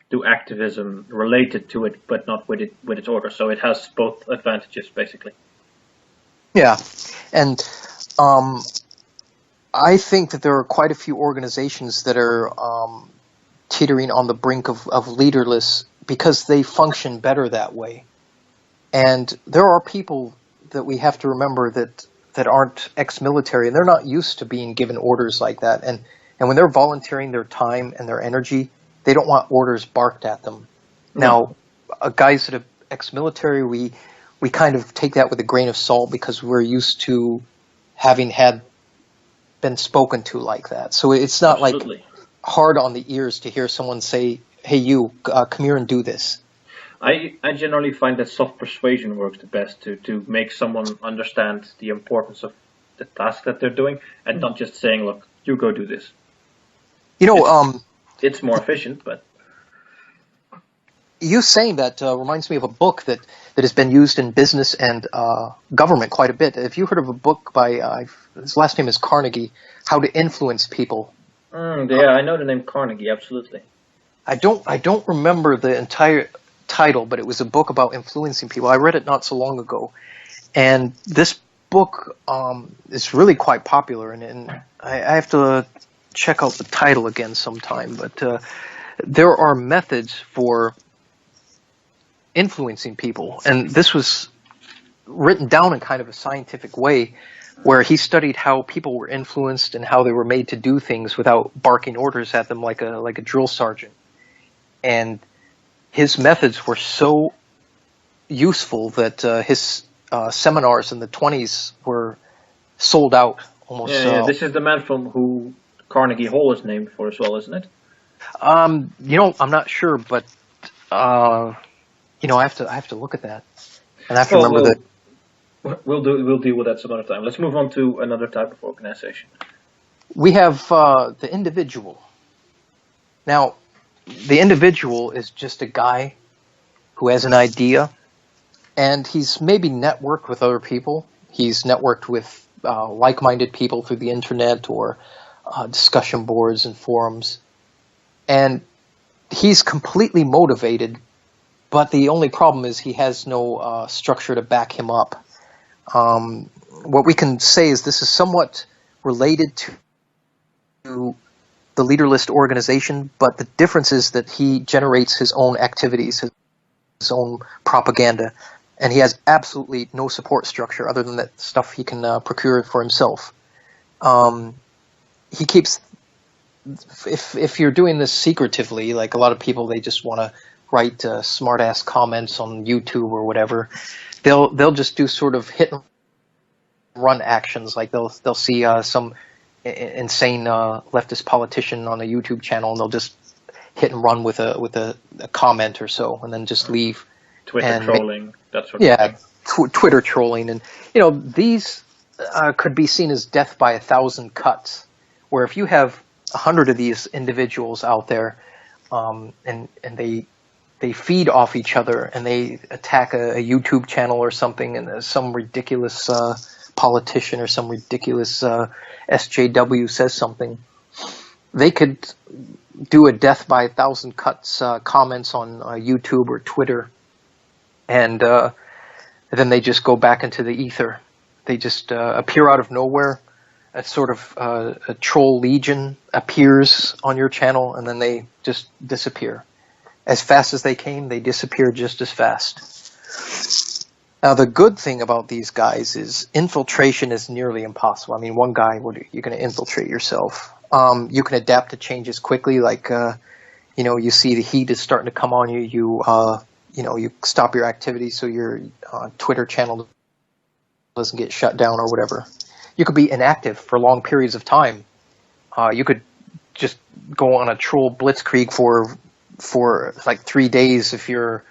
do activism related to it, but not with its order. So it has both advantages, basically. Yeah, and I think that there are quite a few organizations that are teetering on the brink of leaderless, because they function better that way. And there are people that we have to remember that aren't ex-military, and they're not used to being given orders like that. And when they're volunteering their time and their energy, they don't want orders barked at them. Now, guys that are ex-military, we kind of take that with a grain of salt, because we're used to having been spoken to like that. So it's not Absolutely. like hard on the ears to hear someone say, "Hey, you, come here and do this." I generally find that soft persuasion works the best to make someone understand the importance of the task that they're doing, and not just saying, "Look, you go do this." You know, It's more efficient, but you saying that reminds me of a book that has been used in business and government quite a bit. Have you heard of a book by, his last name is Carnegie, How to Influence People? yeah, I know the name Carnegie, absolutely. I don't remember the entire title, but it was a book about influencing people. I read it not so long ago, and this book is really quite popular, and I have to check out the title again sometime, but there are methods for influencing people, and this was written down in kind of a scientific way, where he studied how people were influenced and how they were made to do things without barking orders at them like a drill sergeant. And his methods were so useful that his seminars in the 20s were sold out almost. Yeah, this is the man from who Carnegie Hall is named for as well, isn't it? I'm not sure, but I have to look at that, and I have to remember that. We'll deal with that some other time. Let's move on to another type of organization. We have the individual. Now, the individual is just a guy who has an idea, and he's maybe networked with other people. He's networked with like-minded people through the internet or discussion boards and forums, and he's completely motivated, but the only problem is he has no structure to back him up. What we can say is this is somewhat related to the leaderless organization, but the difference is that he generates his own activities, his own propaganda, and he has absolutely no support structure other than that stuff he can procure for himself. He keeps, if you're doing this secretively, like a lot of people, they just want to write smart-ass comments on YouTube or whatever. They'll just do sort of hit and run actions, like they'll see some insane leftist politician on a YouTube channel, and they'll just hit and run with a comment or so, and then just leave. Twitter trolling, that sort of thing. Twitter trolling, and these could be seen as death by 1,000 cuts. Where if you have 100 of these individuals out there, and they feed off each other, and they attack a YouTube channel or something, and some ridiculous politician or some ridiculous SJW says something, they could do a death by 1,000 cuts comments on YouTube or Twitter, and then they just go back into the ether. They just appear out of nowhere. A sort of a troll legion appears on your channel, and then they just disappear. As fast as they came, they disappear just as fast. Now, the good thing about these guys is infiltration is nearly impossible. I mean, one guy, you're going to infiltrate yourself. You can adapt to changes quickly. Like, you see the heat is starting to come on you. You stop your activity so your Twitter channel doesn't get shut down or whatever. You could be inactive for long periods of time. You could just go on a troll blitzkrieg for like 3 days if you're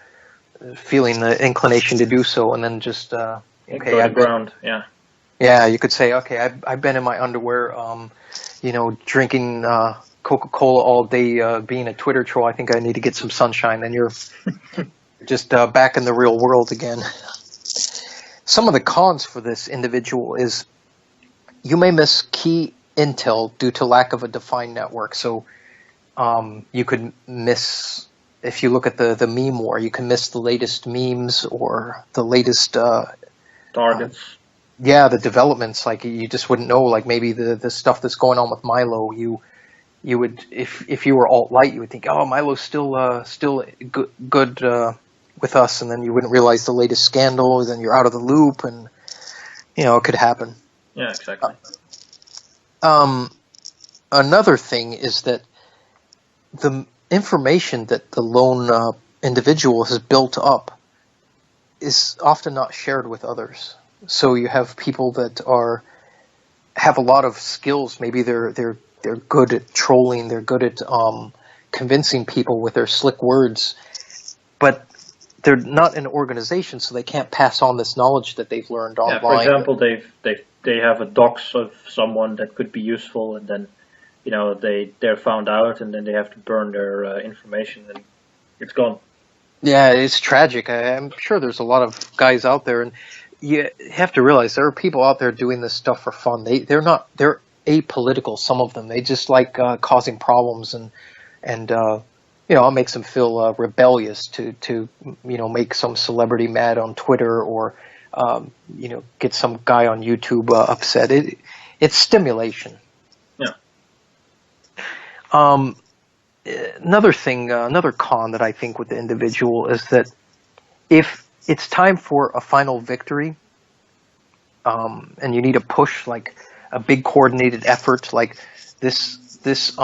feeling the inclination to do so, and then just okay, ground. Yeah, you could say, okay, I've been in my underwear, drinking Coca-Cola all day, being a Twitter troll. I think I need to get some sunshine. Then you're just back in the real world again. Some of the cons for this individual is you may miss key intel due to lack of a defined network. So you could miss, if you look at the meme war, you can miss the latest memes or the latest targets. The developments. Like you just wouldn't know. Like maybe the stuff that's going on with Milo, you would, if you were alt-light, you would think, oh, Milo's still good with us, and then you wouldn't realize the latest scandal. Then you're out of the loop, and it could happen. Yeah, exactly. Another thing is that the information that the lone individual has built up is often not shared with others. So you have people that have a lot of skills. Maybe they're good at trolling. They're good at convincing people with their slick words, but they're not an organization, so they can't pass on this knowledge that they've learned online. For example, they have a dox of someone that could be useful, and then they're found out, and then they have to burn their information, and it's gone. Yeah, it's tragic. I'm sure there's a lot of guys out there, and you have to realize there are people out there doing this stuff for fun. They're apolitical. Some of them, they just like causing problems, and it makes them feel rebellious to make some celebrity mad on Twitter, or get some guy on YouTube upset. It's stimulation. Another con that I think with the individual is that if it's time for a final victory, and you need a push, like a big coordinated effort, like this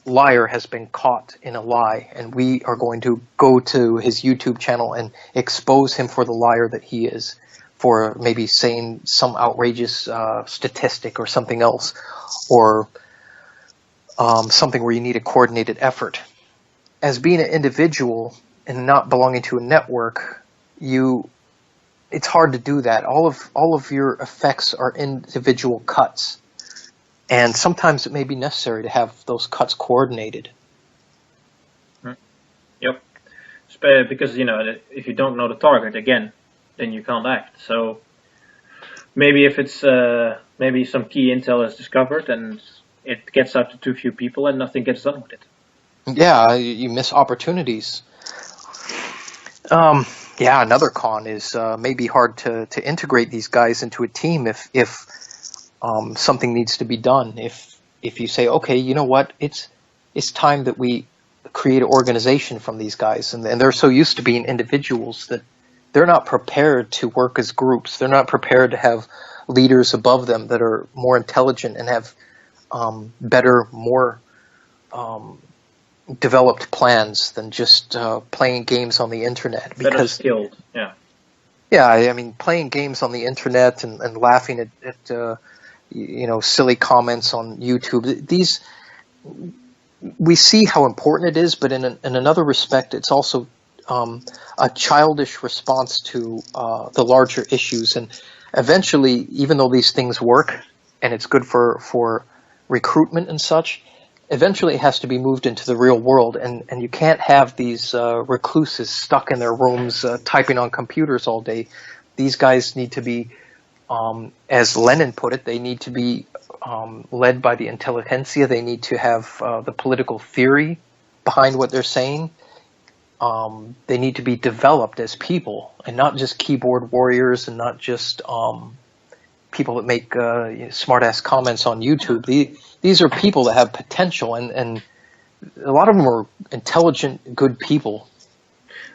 liar has been caught in a lie, and we are going to go to his YouTube channel and expose him for the liar that he is, for maybe saying some outrageous statistic or something else, or something where you need a coordinated effort. As being an individual and not belonging to a network, it's hard to do that. All of your effects are individual cuts, and sometimes it may be necessary to have those cuts coordinated. Yep. Because if you don't know the target, again, then you can't act. So maybe if it's maybe some key intel is discovered and it gets out to too few people and nothing gets done with it. Yeah, you miss opportunities. Another con is maybe hard to integrate these guys into a team if something needs to be done. If you say, okay, you know what, it's time that we create an organization from these guys, and they're so used to being individuals that they're not prepared to work as groups. They're not prepared to have leaders above them that are more intelligent and have better, more developed plans than just playing games on the internet. Better skilled, yeah. Yeah, I mean, playing games on the internet and laughing at silly comments on YouTube. These, we see how important it is, but in another respect, it's also a childish response to the larger issues. And eventually, even though these things work and it's good for recruitment and such, eventually it has to be moved into the real world, and you can't have these recluses stuck in their rooms typing on computers all day. These guys need to be, as Lenin put it, they need to be led by the intelligentsia. They need to have the political theory behind what they're saying. They need to be developed as people, and not just keyboard warriors, and not just people that make smart-ass comments on YouTube. These are people that have potential, and a lot of them are intelligent, good people.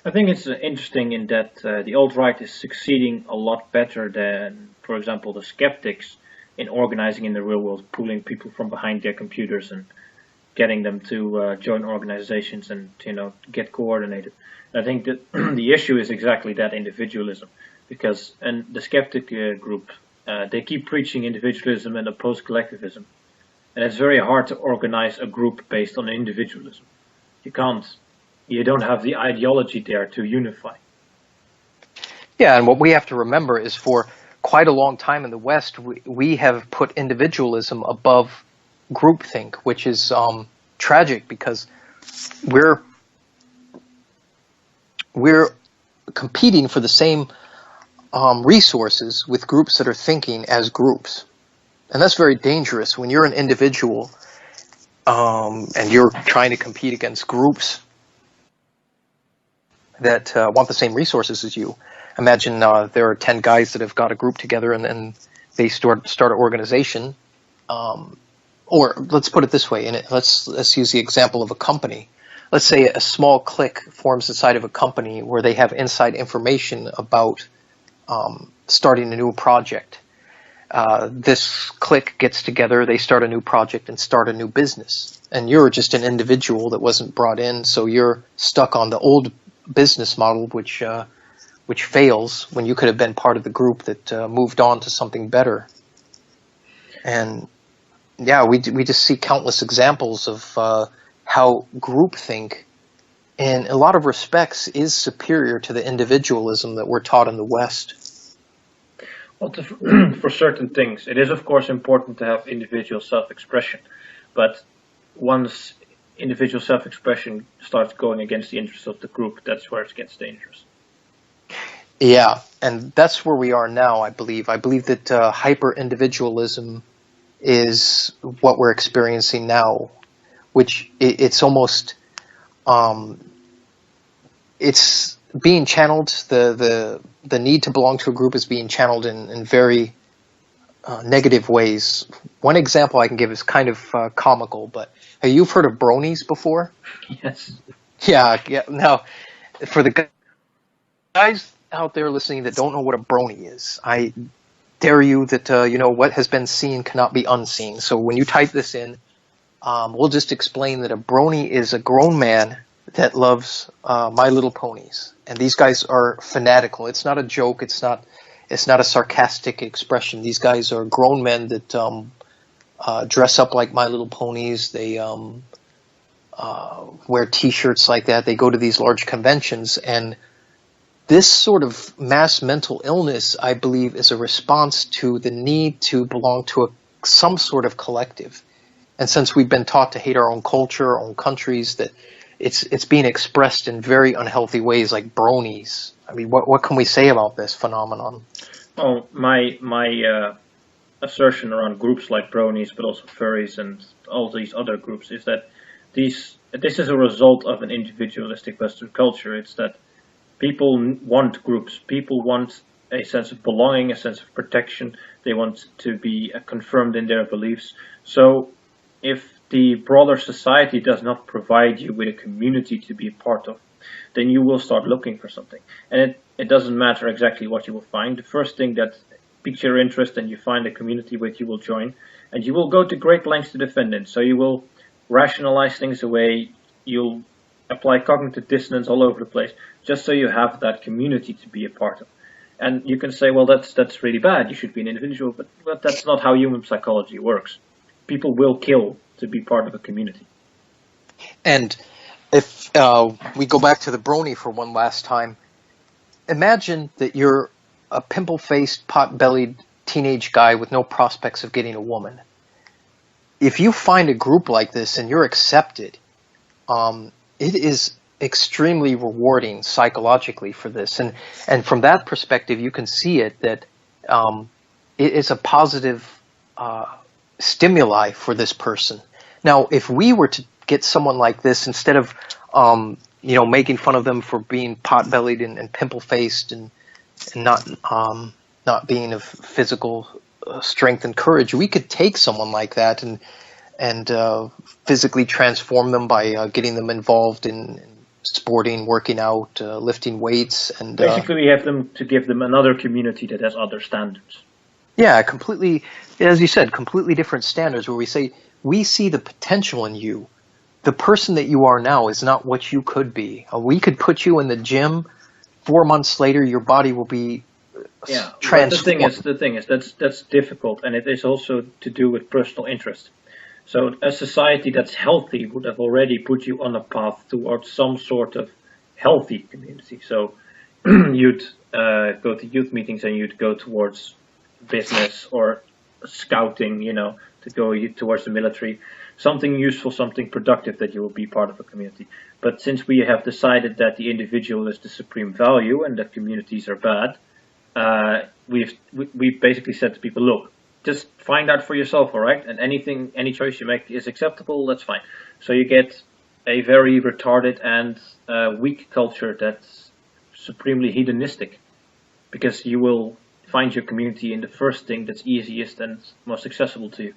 I think it's interesting in that the alt-right is succeeding a lot better than, for example, the skeptics in organizing in the real world, pulling people from behind their computers and getting them to join organizations and get coordinated. And I think that the issue is exactly that individualism, because and the skeptic group they keep preaching individualism and oppose collectivism, and it's very hard to organize a group based on individualism. You can't, you don't have the ideology there to unify. Yeah, and what we have to remember is for quite a long time in the West, we have put individualism above groupthink, which is tragic because we're competing for the same resources with groups that are thinking as groups. And that's very dangerous when you're an individual and you're trying to compete against groups that want the same resources as you. Imagine there are 10 guys that have got a group together and they start an organization. Or let's put it this way, and let's use the example of a company. Let's say a small clique forms the side of a company where they have inside information about starting a new project. This clique gets together, they start a new project and start a new business. And you're just an individual that wasn't brought in, so you're stuck on the old business model, which fails when you could have been part of the group that moved on to something better. And yeah, we just see countless examples of how groupthink, in a lot of respects, is superior to the individualism that we're taught in the West. Well, for certain things, it is of course important to have individual self-expression, but once individual self-expression starts going against the interests of the group, that's where it gets dangerous. Yeah, and that's where we are now, I believe. I believe that hyper-individualism is what we're experiencing now, which it's almost it's being channeled. The need to belong to a group is being channeled in very negative ways. One example I can give is kind of comical, but have you heard of bronies before? Yes. Yeah. Now, for the guys out there listening that don't know what a brony is, I dare you that what has been seen cannot be unseen. So when you type this in, we'll just explain that a brony is a grown man that loves My Little Ponies, and these guys are fanatical. It's not a joke. It's not a sarcastic expression. These guys are grown men that dress up like My Little Ponies. They wear T-shirts like that. They go to these large conventions, and this sort of mass mental illness, I believe, is a response to the need to belong to some sort of collective. And since we've been taught to hate our own culture, our own countries, that it's being expressed in very unhealthy ways, like bronies. I mean, what can we say about this phenomenon? Well, my assertion around groups like bronies, but also furries and all these other groups, is that this is a result of an individualistic Western culture. It's that people want groups. People want a sense of belonging, a sense of protection. They want to be confirmed in their beliefs. So if the broader society does not provide you with a community to be a part of, then you will start looking for something. And it doesn't matter exactly what you will find. The first thing that piques your interest and you find a community with, you will join. And you will go to great lengths to defend it. So you will rationalize things away. You'll apply cognitive dissonance all over the place, just so you have that community to be a part of. And you can say, well, that's really bad. You should be an individual, but that's not how human psychology works. People will kill to be part of a community. And if we go back to the brony for one last time, imagine that you're a pimple-faced, pot-bellied teenage guy with no prospects of getting a woman. If you find a group like this and you're accepted, it is extremely rewarding psychologically for this. And from that perspective, you can see it that it is a positive stimuli for this person. Now, if we were to get someone like this, instead of making fun of them for being pot-bellied and pimple-faced and not being of physical strength and courage, we could take someone like that and physically transform them by getting them involved in sporting, working out, lifting weights, and basically we have to give them another community that has other standards. Yeah, completely, as you said, completely different standards where we say, we see the potential in you. The person that you are now is not what you could be. We could put you in the gym. 4 months later, your body will be transformed. But the thing is, that's difficult, and it is also to do with personal interest. So a society that's healthy would have already put you on a path towards some sort of healthy community. So you'd go to youth meetings and you'd go towards business or scouting, to go towards the military, something useful, something productive that you will be part of a community. But since we have decided that the individual is the supreme value and that communities are bad, we've basically said to people, look, just find out for yourself, all right? And any choice you make is acceptable, that's fine. So you get a very retarded and weak culture that's supremely hedonistic, because you will find your community in the first thing that's easiest and most accessible to you.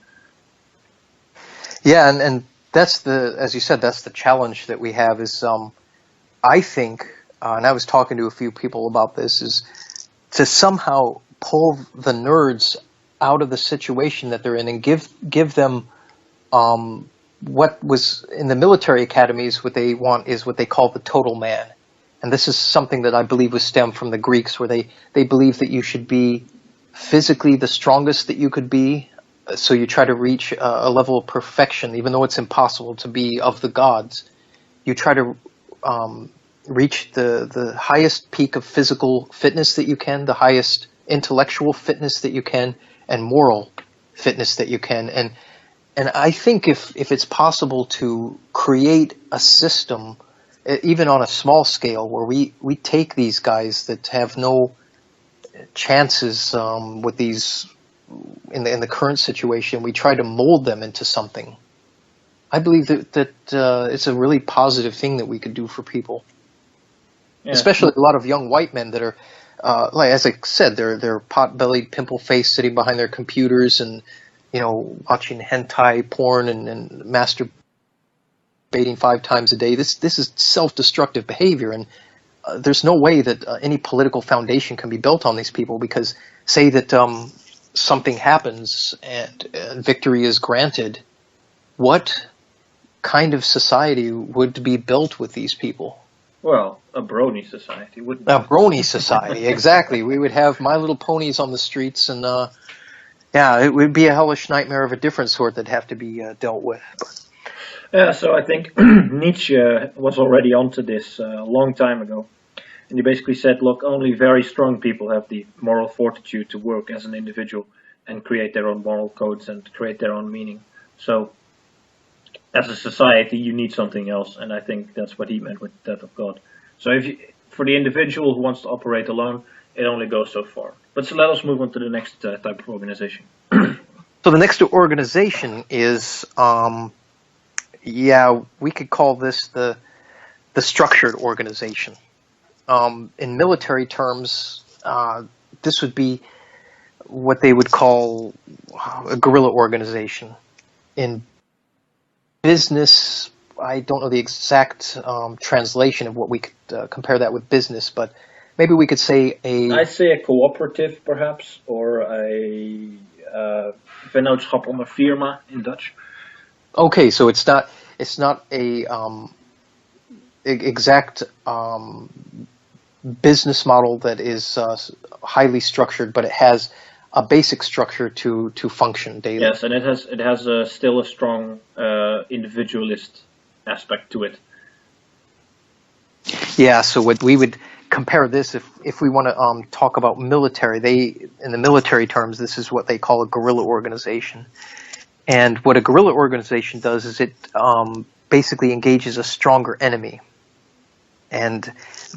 Yeah, and that's as you said, that's the challenge that we have is, I think, and I was talking to a few people about this, is to somehow pull the nerds out of the situation that they're in and give them what was in the military academies. What they want is what they call the total man. And this is something that I believe was stemmed from the Greeks, where they believe that you should be physically the strongest that you could be. So you try to reach a level of perfection, even though it's impossible to be of the gods. You try to reach the highest peak of physical fitness that you can, the highest intellectual fitness that you can, and moral fitness that you can. And I think if it's possible to create a system, even on a small scale, where we take these guys that have no chances with these in the current situation, we try to mold them into something. I believe that it's a really positive thing that we could do for people, especially a lot of young white men that are, like as I said, they're pot-bellied, pimple-faced, sitting behind their computers and watching hentai porn and masturbating 5 times a day. This is self-destructive behavior, and there's no way that any political foundation can be built on these people, because say that something happens and victory is granted, what kind of society would be built with these people? Well, a brony society, wouldn't it? A brony society, exactly. We would have My Little Ponies on the streets, and it would be a hellish nightmare of a different sort that'd have to be dealt with. Yeah, so I think Nietzsche was already onto this a long time ago. And he basically said, look, only very strong people have the moral fortitude to work as an individual and create their own moral codes and create their own meaning. So as a society, you need something else, and I think that's what he meant with that of God. So for the individual who wants to operate alone, it only goes so far. But so let us move on to the next type of organization. So the next organization is, we could call this the structured organization. In military terms, this would be what they would call a guerrilla organization. In business, I don't know the exact translation of what we could compare that with business, but maybe we could say I'd say a cooperative, perhaps, or a vennootschap onder firma in Dutch. Okay, so it's not a exact business model that is highly structured, but it has a basic structure to function daily. Yes, and it has still a strong individualist aspect to it. Yeah, so what we would compare this, if we want to talk about military, in the military terms, this is what they call a guerrilla organization. And what a guerrilla organization does is it basically engages a stronger enemy. And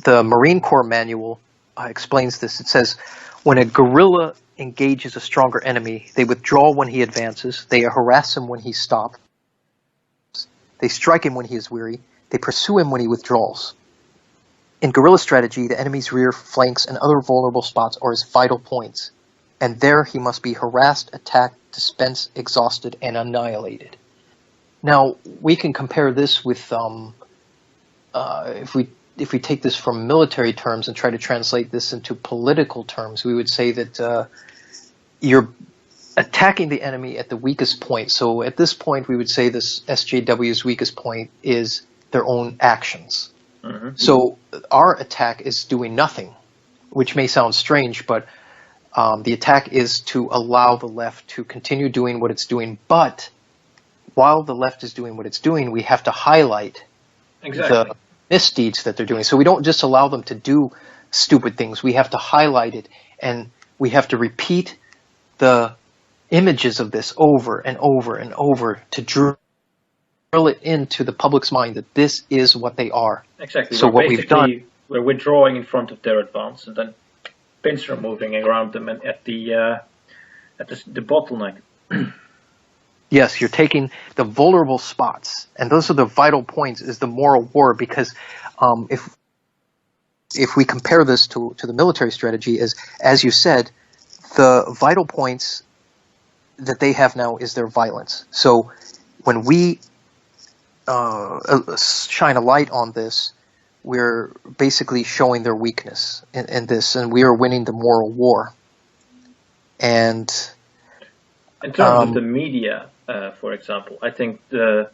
the Marine Corps manual explains this. It says, when a guerrilla engages a stronger enemy, they withdraw when he advances, they harass him when he stops, they strike him when he is weary, they pursue him when he withdraws. In guerrilla strategy, the enemy's rear flanks and other vulnerable spots are his vital points, and there he must be harassed, attacked, dispensed, exhausted, and annihilated. Now, we can compare this with if we take this from military terms and try to translate this into political terms, we would say that you're attacking the enemy at the weakest point. So at this point, we would say this SJW's weakest point is their own actions. Mm-hmm. So our attack is doing nothing, which may sound strange, but the attack is to allow the left to continue doing what it's doing. But while the left is doing what it's doing, we have to highlight the misdeeds that they're doing. So we don't just allow them to do stupid things. We have to highlight it, and we have to repeat the images of this over and over and over to drill it into the public's mind that this is what they are. Exactly. So what we've done, we're withdrawing in front of their advance, and then pins are moving around them and at the bottleneck. Yes, you're taking the vulnerable spots, and those are the vital points. Is the moral war, because if we compare this to the military strategy, is, as you said, the vital points that they have now is their violence. So when we shine a light on this, we're basically showing their weakness in this, and we are winning the moral war. And in terms of the media, for example, I think the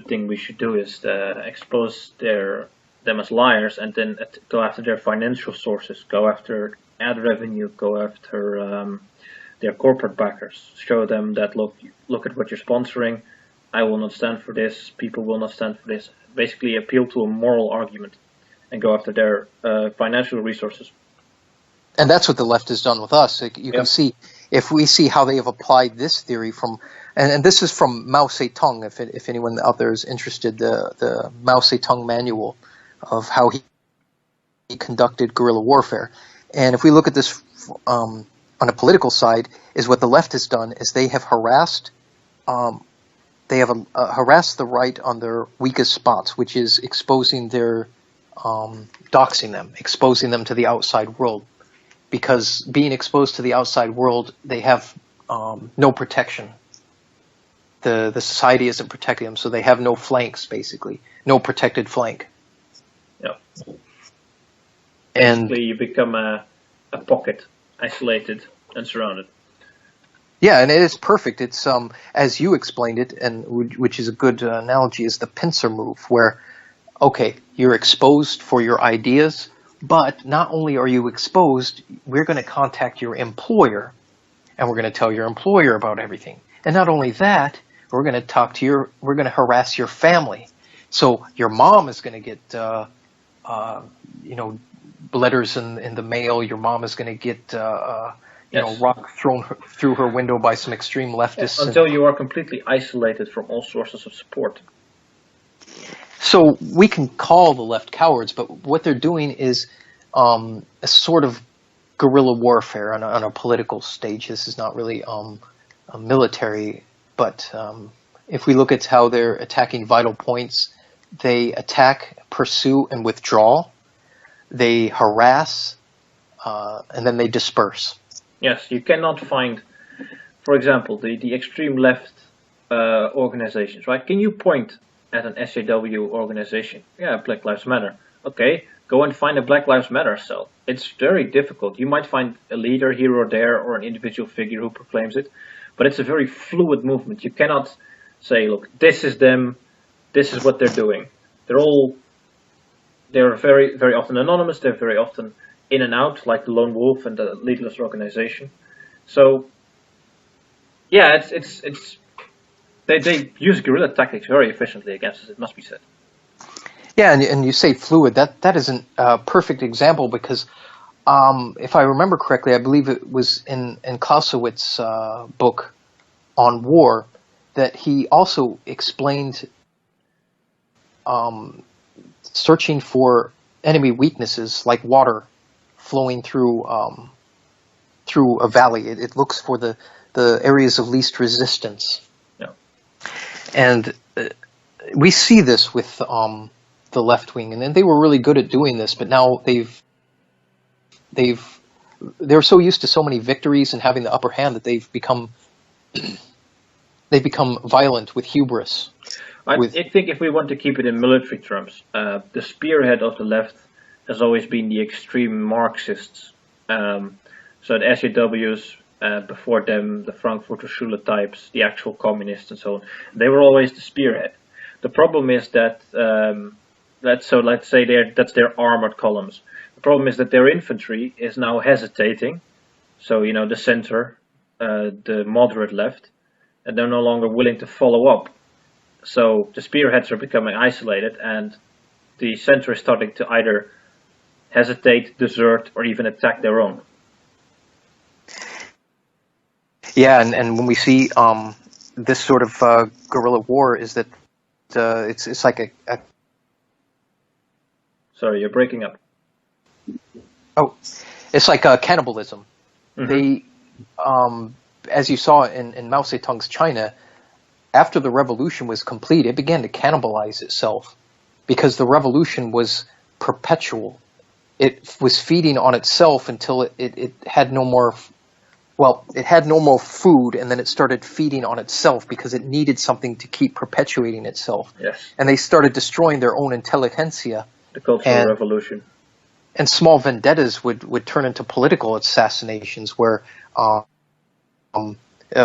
thing we should do is expose them as liars, and then go after their financial sources, go after ad revenue, go after their corporate backers, show them that look at what you're sponsoring. I will not stand for this. People will not stand for this. Basically, appeal to a moral argument and go after their financial resources. And that's what the left has done with us. You can see, if we see how they have applied this theory from, and this is from Mao Zedong, if anyone out there is interested, the Mao Zedong manual of how he conducted guerrilla warfare. And if we look at this on a political side, is what the left has done is they have harassed harassed the right on their weakest spots, which is exposing their doxing them, exposing them to the outside world. Because being exposed to the outside world, they have no protection. The society isn't protecting them, so they have no flanks, basically. No protected flank. Yeah. And basically, you become a pocket, isolated and surrounded. Yeah, and it is perfect. It's as you explained it, and which is a good analogy, is the pincer move, where, okay, you're exposed for your ideas, but not only are you exposed, we're going to contact your employer, and we're going to tell your employer about everything. And not only that, we're going to harass your family. So your mom is going to get, letters in the mail. Your mom is going to get, rock thrown through her window by some extreme leftists. Until you are completely isolated from all sources of support. So we can call the left cowards, but what they're doing is a sort of guerrilla warfare on a political stage. This is not really a military, but if we look at how they're attacking vital points, they attack, pursue, and withdraw. They harass, and then they disperse. Yes, you cannot find, for example, the extreme left organizations, right? Can you point at an SJW organization? Yeah, Black Lives Matter. Okay, go and find a Black Lives Matter cell. It's very difficult. You might find a leader here or there, or an individual figure who proclaims it, but it's a very fluid movement. You cannot say, look, this is them, this is what they're doing. They're very, very often anonymous. They're very often in and out, like the Lone Wolf and the Leaderless Organization. So, yeah, they use guerrilla tactics very efficiently against us, it must be said. Yeah, and you say fluid. That is a perfect example, because if I remember correctly, I believe it was in Clausewitz's book on war that he also explained searching for enemy weaknesses like water flowing through a valley. It looks for the areas of least resistance. Yeah. And we see this with the left wing, and then they were really good at doing this, but now they're so used to so many victories and having the upper hand that they've become violent with hubris. I with think if we want to keep it in military terms, the spearhead of the left has always been the extreme Marxists. So the SJWs, before them, the Frankfurter Schule types, the actual communists and so on, they were always the spearhead. The problem is that, let's say that's their armored columns. The problem is that their infantry is now hesitating. So, the center, the moderate left, and they're no longer willing to follow up. So the spearheads are becoming isolated, and the center is starting to either hesitate, desert, or even attack their own. Yeah, and when we see this sort of guerrilla war, is that it's like a Sorry, you're breaking up. oh, it's like cannibalism. Mm-hmm. They, as you saw in Mao Zedong's China, after the revolution was complete, it began to cannibalize itself because the revolution was perpetual. It was feeding on itself until it had no more. Well, it had no more food, and then it started feeding on itself because it needed something to keep perpetuating itself. Yes. And they started destroying their own intelligentsia. The Cultural Revolution. And small vendettas would turn into political assassinations where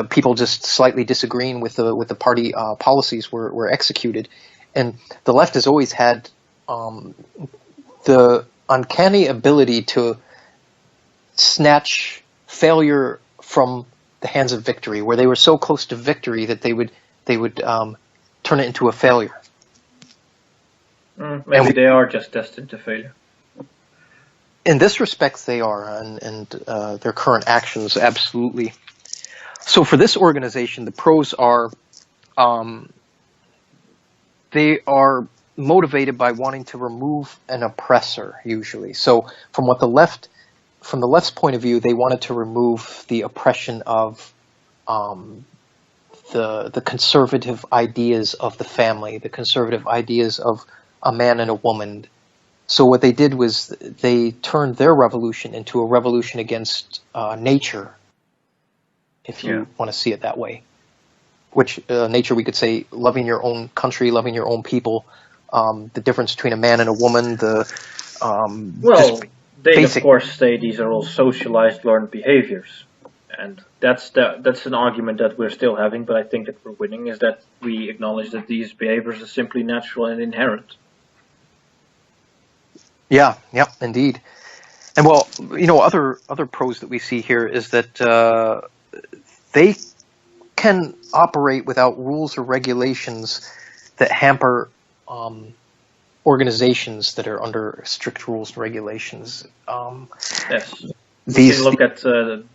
people just slightly disagreeing with the party policies were executed. And the left has always had the uncanny ability to snatch failure from the hands of victory, where they were so close to victory that they would turn it into a failure. Maybe they are just destined to failure. In this respect, they are, and their current actions absolutely. So for this organization, the pros are they are motivated by wanting to remove an oppressor, usually. So from the left's point of view, they wanted to remove the oppression of the conservative ideas of the family, the conservative ideas of a man and a woman. So what they did was they turned their revolution into a revolution against nature, if you want to see it that way. Which nature, we could say, loving your own country, loving your own people, the difference between a man and a woman, they of course say these are all socialized learned behaviors, and that's an argument that we're still having, but I think that we're winning, is that we acknowledge that these behaviors are simply natural and inherent. Yeah, indeed. And well, other pros that we see here is that they can operate without rules or regulations that hamper organizations that are under strict rules and regulations. Yes. You can look at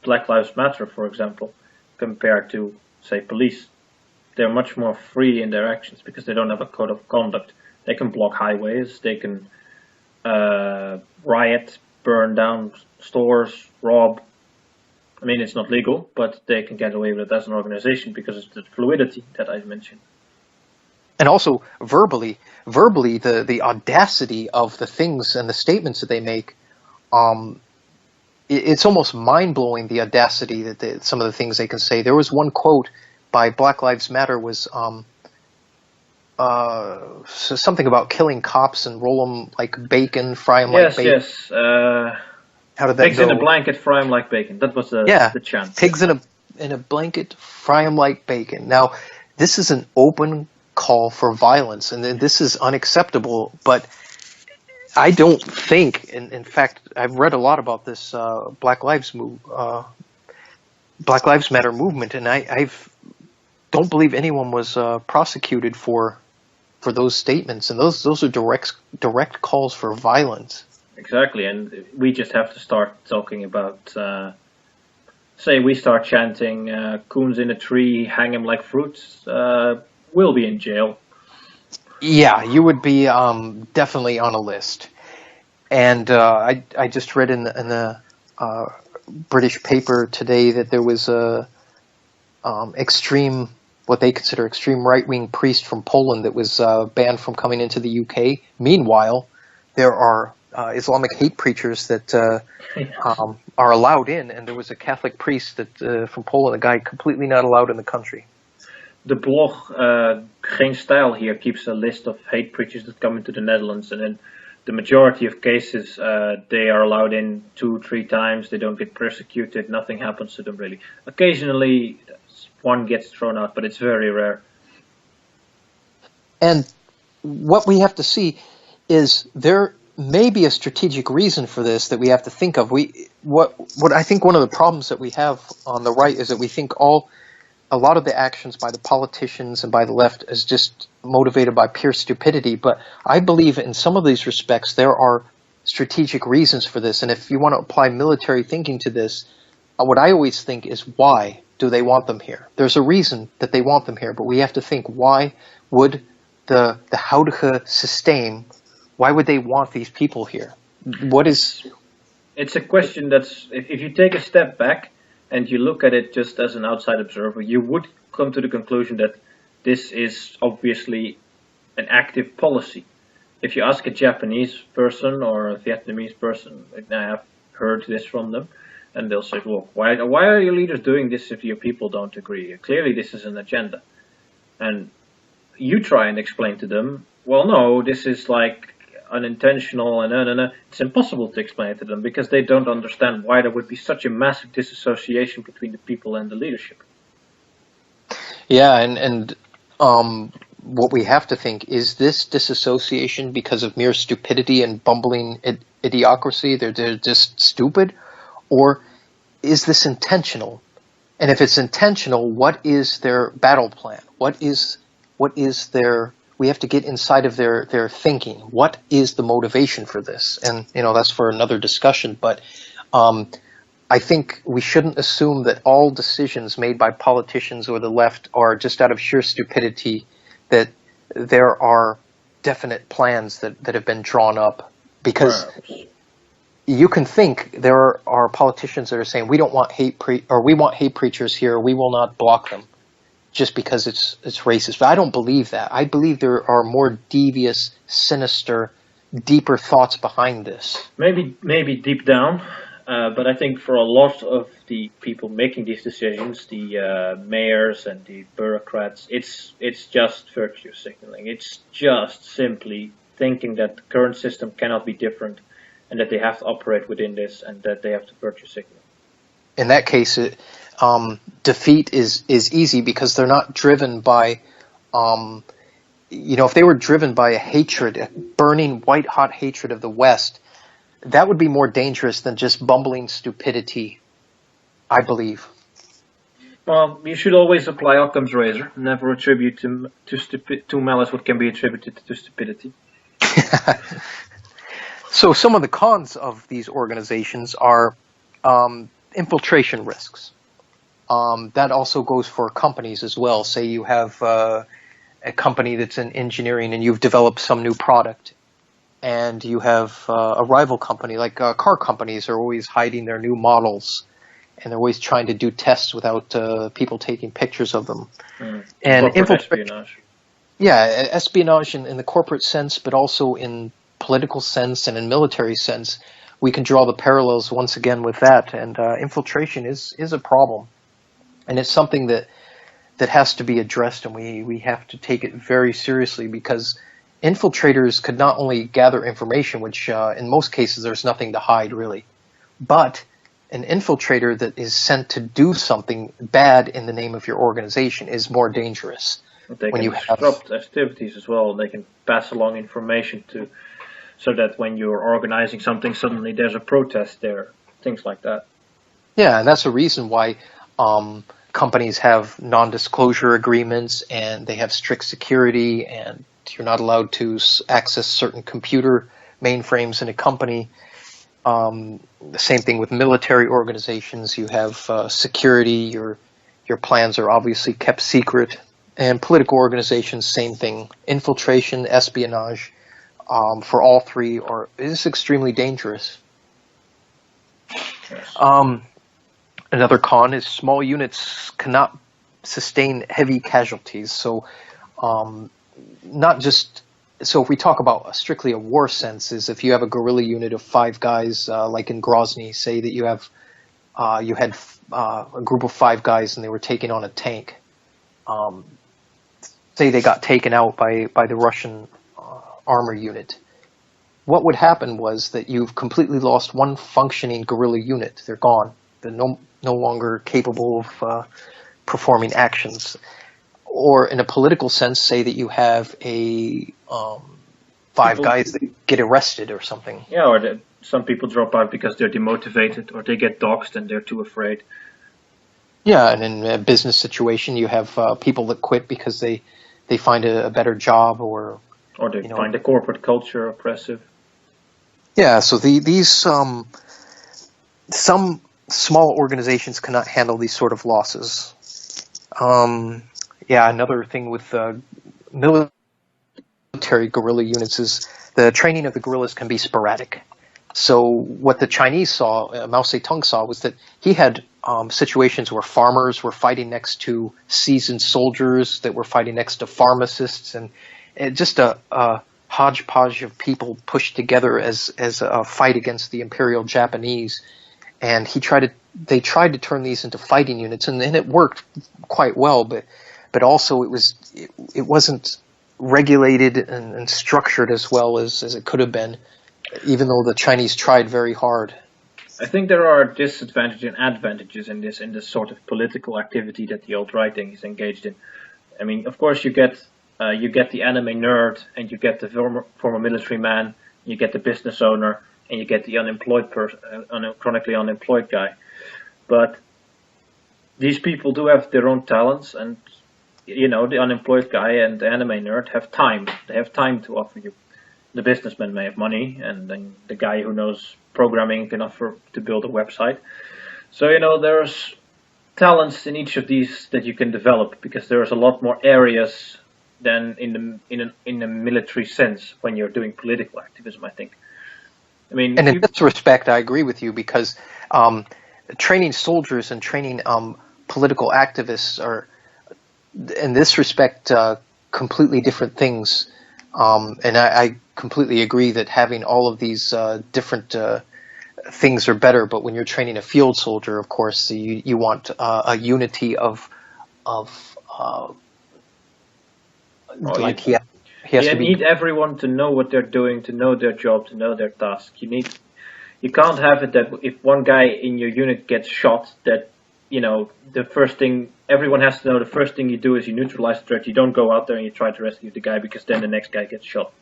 Black Lives Matter, for example, compared to, say, police. They're much more free in their actions because they don't have a code of conduct. They can block highways, they can riot, burn down stores, rob. I mean, it's not legal, but they can get away with it as an organization because of the fluidity that I've mentioned. And also verbally, the audacity of the things and the statements that they make, it's almost mind-blowing, the audacity that some of the things they can say. There was one quote by Black Lives Matter was something about killing cops and roll them like bacon, fry them like bacon. Yes. How did that pigs go? in a blanket, fry them like bacon. That was the chant. Pigs in a blanket, fry them like bacon. Now, this is an open call for violence, and this is unacceptable. But I don't think, in fact, I've read a lot about this Black Lives Matter movement, and I don't believe anyone was prosecuted for those statements, and those are direct calls for violence. Exactly, and we just have to start talking about, say we start chanting, coons in a tree, hang him like fruits, we'll be in jail. Yeah, you would be definitely on a list. And I just read in the British paper today that there was what they consider extreme right-wing priest from Poland that was banned from coming into the UK. Meanwhile, there are Islamic hate preachers that are allowed in, and there was a Catholic priest that from Poland, a guy completely not allowed in the country. the blog Geen Stijl here keeps a list of hate preachers that come into the Netherlands, and in the majority of cases they are allowed in 2-3 times. They don't get persecuted. Nothing happens to them really. Occasionally one gets thrown out, but it's very rare. And what we have to see is there may be a strategic reason for this that we have to think of. What I think one of the problems that we have on the right is that we think a lot of the actions by the politicians and by the left is just motivated by pure stupidity. But I believe in some of these respects there are strategic reasons for this. And if you want to apply military thinking to this, what I always think is, why do they want them here? There's a reason that they want them here, but we have to think, why would the huidige systeem, why would they want these people here? What is... It's a question that's, if you take a step back and you look at it just as an outside observer, you would come to the conclusion that this is obviously an active policy. If you ask a Japanese person or a Vietnamese person, I have heard this from them, and they'll say, look, why are your leaders doing this if your people don't agree? Clearly this is an agenda. And you try and explain to them, well, no, this is like unintentional, and no. It's impossible to explain it to them because they don't understand why there would be such a massive disassociation between the people and the leadership. Yeah, and what we have to think is this disassociation because of mere stupidity and bumbling idiocracy? They're just stupid, or is this intentional? And if it's intentional, what is their battle plan? What is their... We have to get inside of their thinking. What is the motivation for this? And, that's for another discussion. But I think we shouldn't assume that all decisions made by politicians or the left are just out of sheer stupidity, that there are definite plans that have been drawn up. Because you can think there are politicians that are saying, we don't want we want hate preachers here, we will not block them, just because it's racist. But I don't believe that. I believe there are more devious, sinister, deeper thoughts behind this. Maybe deep down, but I think for a lot of the people making these decisions, the mayors and the bureaucrats, it's just virtue signaling. It's just simply thinking that the current system cannot be different, and that they have to operate within this, and that they have to virtue signal. In that case, defeat is easy because they're not driven by, if they were driven by a hatred, a burning white-hot hatred of the West, that would be more dangerous than just bumbling stupidity, I believe. Well, you should always apply Occam's razor. Never attribute to malice what can be attributed to stupidity. So some of the cons of these organizations are infiltration risks. That also goes for companies as well. Say you have a company that's in engineering and you've developed some new product, and you have a rival company, like car companies are always hiding their new models, and they're always trying to do tests without people taking pictures of them. And espionage. Yeah, espionage in the corporate sense, but also in political sense and in military sense. We can draw the parallels once again with that, and infiltration is a problem. And it's something that has to be addressed, and we have to take it very seriously, because infiltrators could not only gather information, which in most cases there's nothing to hide really, but an infiltrator that is sent to do something bad in the name of your organization is more dangerous. They can disrupt activities as well. They can pass along information so that when you're organizing something, suddenly there's a protest there, things like that. Yeah, and that's a reason why companies have non-disclosure agreements, and they have strict security, and you're not allowed to access certain computer mainframes in a company. The same thing with military organizations. You have security, your plans are obviously kept secret. And political organizations, same thing. Infiltration, espionage, for all three is extremely dangerous. Yes. Another con is small units cannot sustain heavy casualties. So so if we talk about strictly a war sense, is if you have a guerrilla unit of 5 guys, like in Grozny, say that you had a group of 5 guys and they were taking on a tank. say they got taken out by the Russian armor unit, what would happen was that you've completely lost one functioning guerrilla unit. They're gone. They're no longer capable of performing actions. Or in a political sense, say that you have a five guys that get arrested or something. Yeah, or some people drop out because they're demotivated, or they get doxxed and they're too afraid. Yeah, and in a business situation, you have people that quit because they find a better job, or they find the corporate culture oppressive. Yeah, so these some small organizations cannot handle these sort of losses. Another thing with military guerrilla units is the training of the guerrillas can be sporadic. So what the Chinese saw, Mao Zedong saw, was that he had situations where farmers were fighting next to seasoned soldiers that were fighting next to pharmacists, and just a hodgepodge of people pushed together as a fight against the Imperial Japanese. And they tried to turn these into fighting units, and it worked quite well, but also it wasn't regulated and structured as well as it could have been, even though the Chinese tried very hard. I think there are disadvantages and advantages in this sort of political activity that the alt-right thing is engaged in. I mean, of course, you get the anime nerd, and you get the former military man, you get the business owner, and you get the unemployed person, chronically unemployed guy. But these people do have their own talents, and the unemployed guy and the anime nerd have time. They have time to offer you. The businessman may have money, and then the guy who knows programming can offer to build a website. So there's talents in each of these that you can develop, because there's a lot more areas than in the military sense when you're doing political activism, I think. I mean, and in this respect, I agree with you, because training soldiers and training political activists are, in this respect, completely different things. And I completely agree that having all of these different things are better. But when you're training a field soldier, of course, you want a unity of he has to be. You need everyone to know what they're doing, to know their job, to know their task. You can't have it that if one guy in your unit gets shot, that the first thing everyone has to know, the first thing you do is you neutralize the threat. You don't go out there and you try to rescue the guy, because then the next guy gets shot.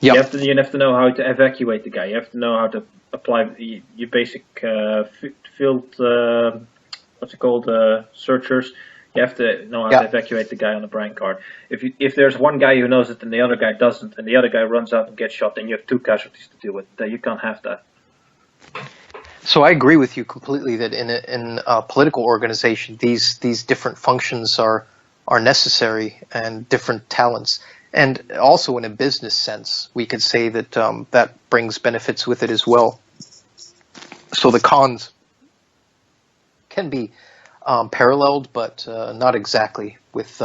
Yep. You have to know how to evacuate the guy. You have to know how to apply your basic field searchers. You have to know how to evacuate the guy on a brain card. If there's one guy who knows it and the other guy doesn't, and the other guy runs out and gets shot, then you have two casualties to deal with. You can't have that. So I agree with you completely that in a political organization, these different functions are necessary, and different talents. And also in a business sense, we could say that that brings benefits with it as well. So the cons can be paralleled, but not exactly with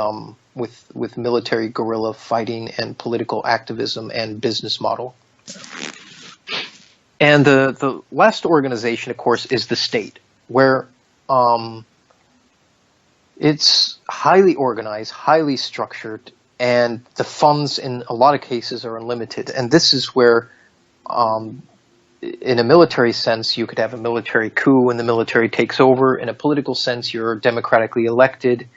military guerrilla fighting and political activism and business model. And the last organization, of course, is the state, where it's highly organized, highly structured, and the funds in a lot of cases are unlimited. And this is where, in a military sense, you could have a military coup and the military takes over. In a political sense, you're democratically elected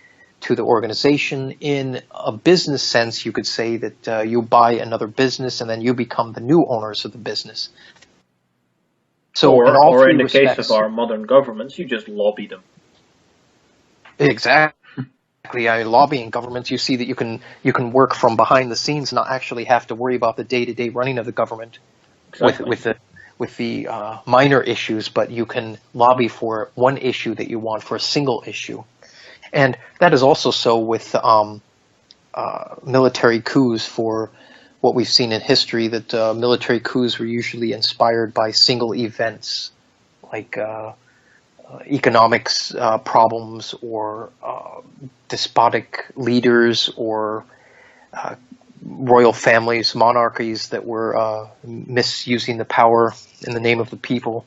to the organization. In a business sense, you could say that you buy another business and then you become the new owners of the business. So, or in the case of our modern governments, you just lobby them. Exactly. Lobbying governments, you see that you can work from behind the scenes, not actually have to worry about the day-to-day running of the government. Exactly. with the minor issues, but you can lobby for one issue that you want, for a single issue. And that is also so with military coups. For what we've seen in history, that military coups were usually inspired by single events, like economics problems, or despotic leaders, or royal families, monarchies that were misusing the power in the name of the people.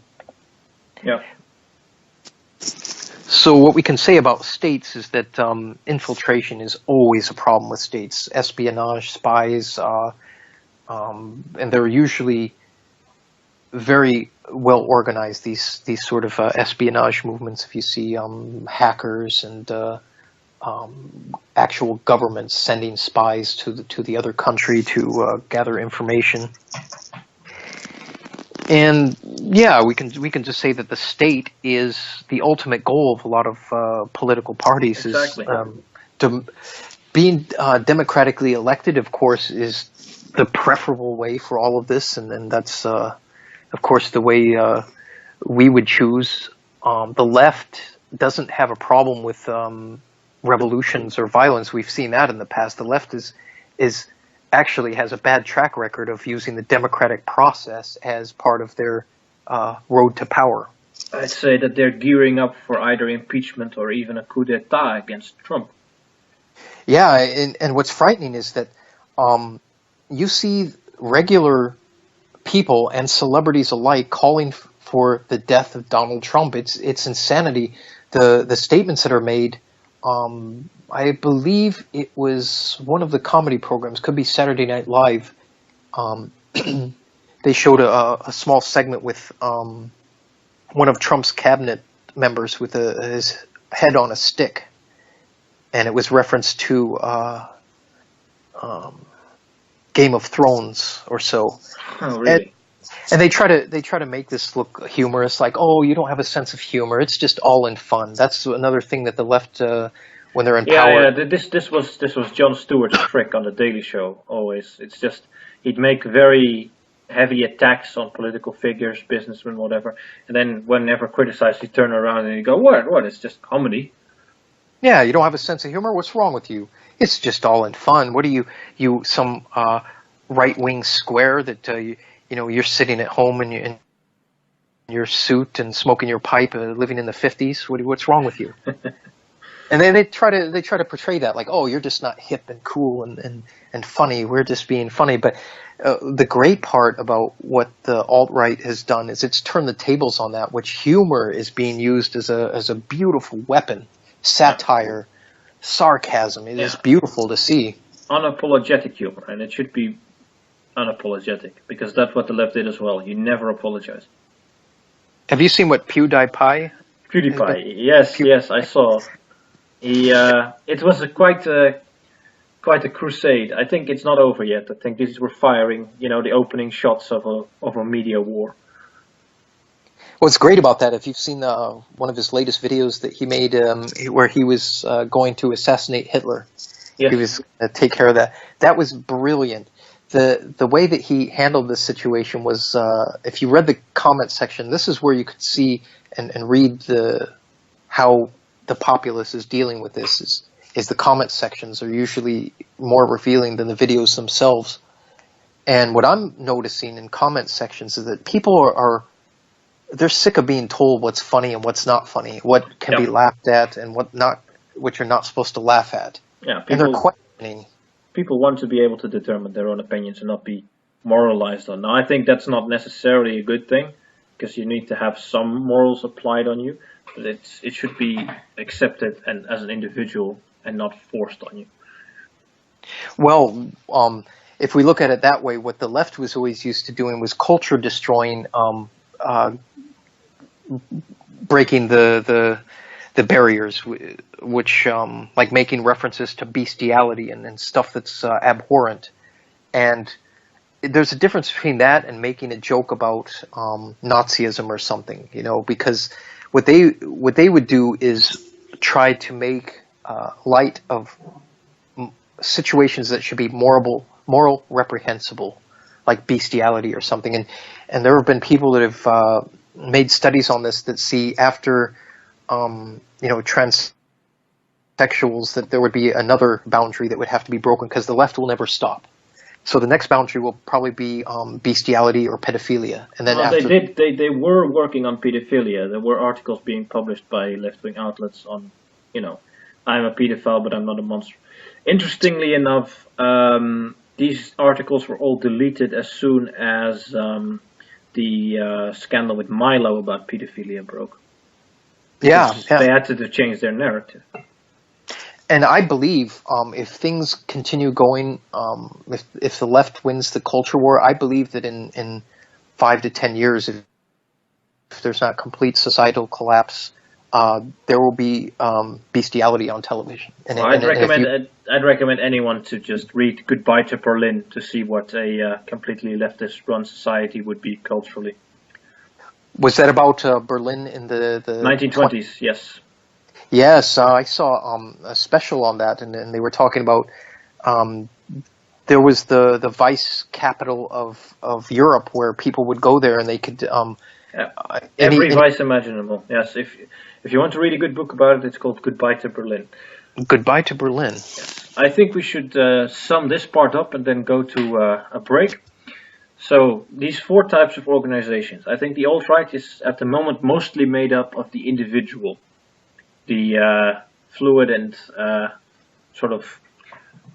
Yeah. So what we can say about states is that infiltration is always a problem with states. Espionage, spies, and they're usually very well organized. These sort of espionage movements. If you see hackers and actual governments sending spies to the other country to gather information. And yeah, we can just say that the state is the ultimate goal of a lot of political parties. Exactly. Being democratically elected, of course, is the preferable way for all of this, and that's of course the way we would choose. The left doesn't have a problem with revolutions or violence. We've seen that in the past. The left is actually has a bad track record of using the democratic process as part of their road to power. I'd say that they're gearing up for either impeachment or even a coup d'etat against Trump. Yeah, and what's frightening is that you see regular people and celebrities alike calling for the death of Donald Trump. It's insanity. The statements that are made. I believe it was one of the comedy programs, could be Saturday Night Live. They showed a small segment with one of Trump's cabinet members with his head on a stick, and it was reference to Game of Thrones or so. Oh, really? And they try to make this look humorous, like, oh, you don't have a sense of humor. It's just all in fun. That's another thing that the left, when they're in power. Yeah. This was Jon Stewart's trick on the Daily Show. Always, it's just he'd make very heavy attacks on political figures, businessmen, whatever, and then whenever criticized, he'd turn around and he'd go, "What? It's just comedy." Yeah, you don't have a sense of humor? What's wrong with you? It's just all in fun. What are you some right-wing square that you're sitting at home in your suit and smoking your pipe, living in the 50s? What's wrong with you? And then they try to portray that like, oh, you're just not hip and cool and funny. We're just being funny. But the great part about what the alt-right has done is it's turned the tables on that, which humor is being used as a beautiful weapon. Satire, sarcasm. It is beautiful to see. Unapologetic humor, and it should be unapologetic, because that's what the left did as well. You never apologize. Have you seen what PewDiePie? Yes, I saw. It was quite a crusade. I think it's not over yet. I think these were firing, the opening shots of a media war. What's great about that, if you've seen one of his latest videos that he made where he was going to assassinate Hitler, yes. He was take care of that. That was brilliant. The way that he handled this situation was, if you read the comment section, this is where you could see and read how the populace is dealing with this. Is the comment sections are usually more revealing than the videos themselves. And what I'm noticing in comment sections is that people they're sick of being told what's funny and what's not funny, what can be laughed at and what you're not supposed to laugh at. Yeah, and they're questioning. People want to be able to determine their own opinions and not be moralized on. Now, I think that's not necessarily a good thing, because you need to have some morals applied on you, but it should be accepted and as an individual and not forced on you. Well, if we look at it that way, what the left was always used to doing was culture destroying, breaking the barriers, which like making references to bestiality and stuff that's abhorrent. And there's a difference between that and making a joke about Nazism or something, because what they would do is try to make light of situations that should be moral reprehensible, like bestiality or something. And there have been people that have made studies on this that see after transsexuals, that there would be another boundary that would have to be broken, because the left will never stop. So the next boundary will probably be bestiality or pedophilia. And then they were working on pedophilia. There were articles being published by left-wing outlets on, I'm a pedophile, but I'm not a monster. Interestingly enough, these articles were all deleted as soon as the scandal with Milo about pedophilia broke. because they had to change their narrative. And I believe if things continue going, if the left wins the culture war, I believe that in 5 to 10 years, if there's not complete societal collapse, there will be bestiality on television. And, well, I'd recommend anyone to just read Goodbye to Berlin to see what a completely leftist-run society would be culturally. Was that about Berlin in the 1920s? Yes. Yes, I saw a special on that, and they were talking about there was the vice capital of Europe where people would go there and they could every vice imaginable. Yes, if you want to read a good book about it, it's called Goodbye to Berlin. Goodbye to Berlin. Yes. I think we should sum this part up and then go to a break. So these 4 types of organizations. I think the alt-right is at the moment mostly made up of the individual, the fluid and sort of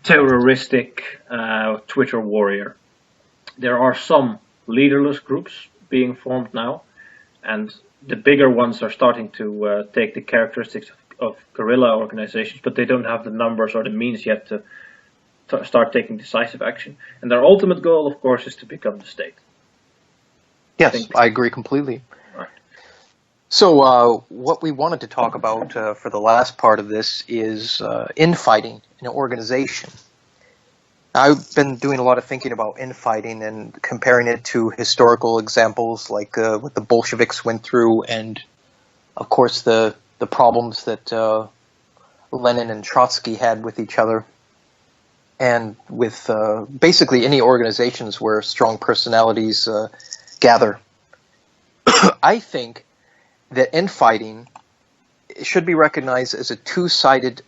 terroristic Twitter warrior. There are some leaderless groups being formed now, and the bigger ones are starting to take the characteristics of guerrilla organizations, but they don't have the numbers or the means yet to start taking decisive action. And their ultimate goal, of course, is to become the state. Yes, I agree completely. Right. So what we wanted to talk about for the last part of this is infighting in an organization. I've been doing a lot of thinking about infighting and comparing it to historical examples like what the Bolsheviks went through, and of course the problems that Lenin and Trotsky had with each other, and with basically any organizations where strong personalities gather. I think that infighting should be recognized as a two-sided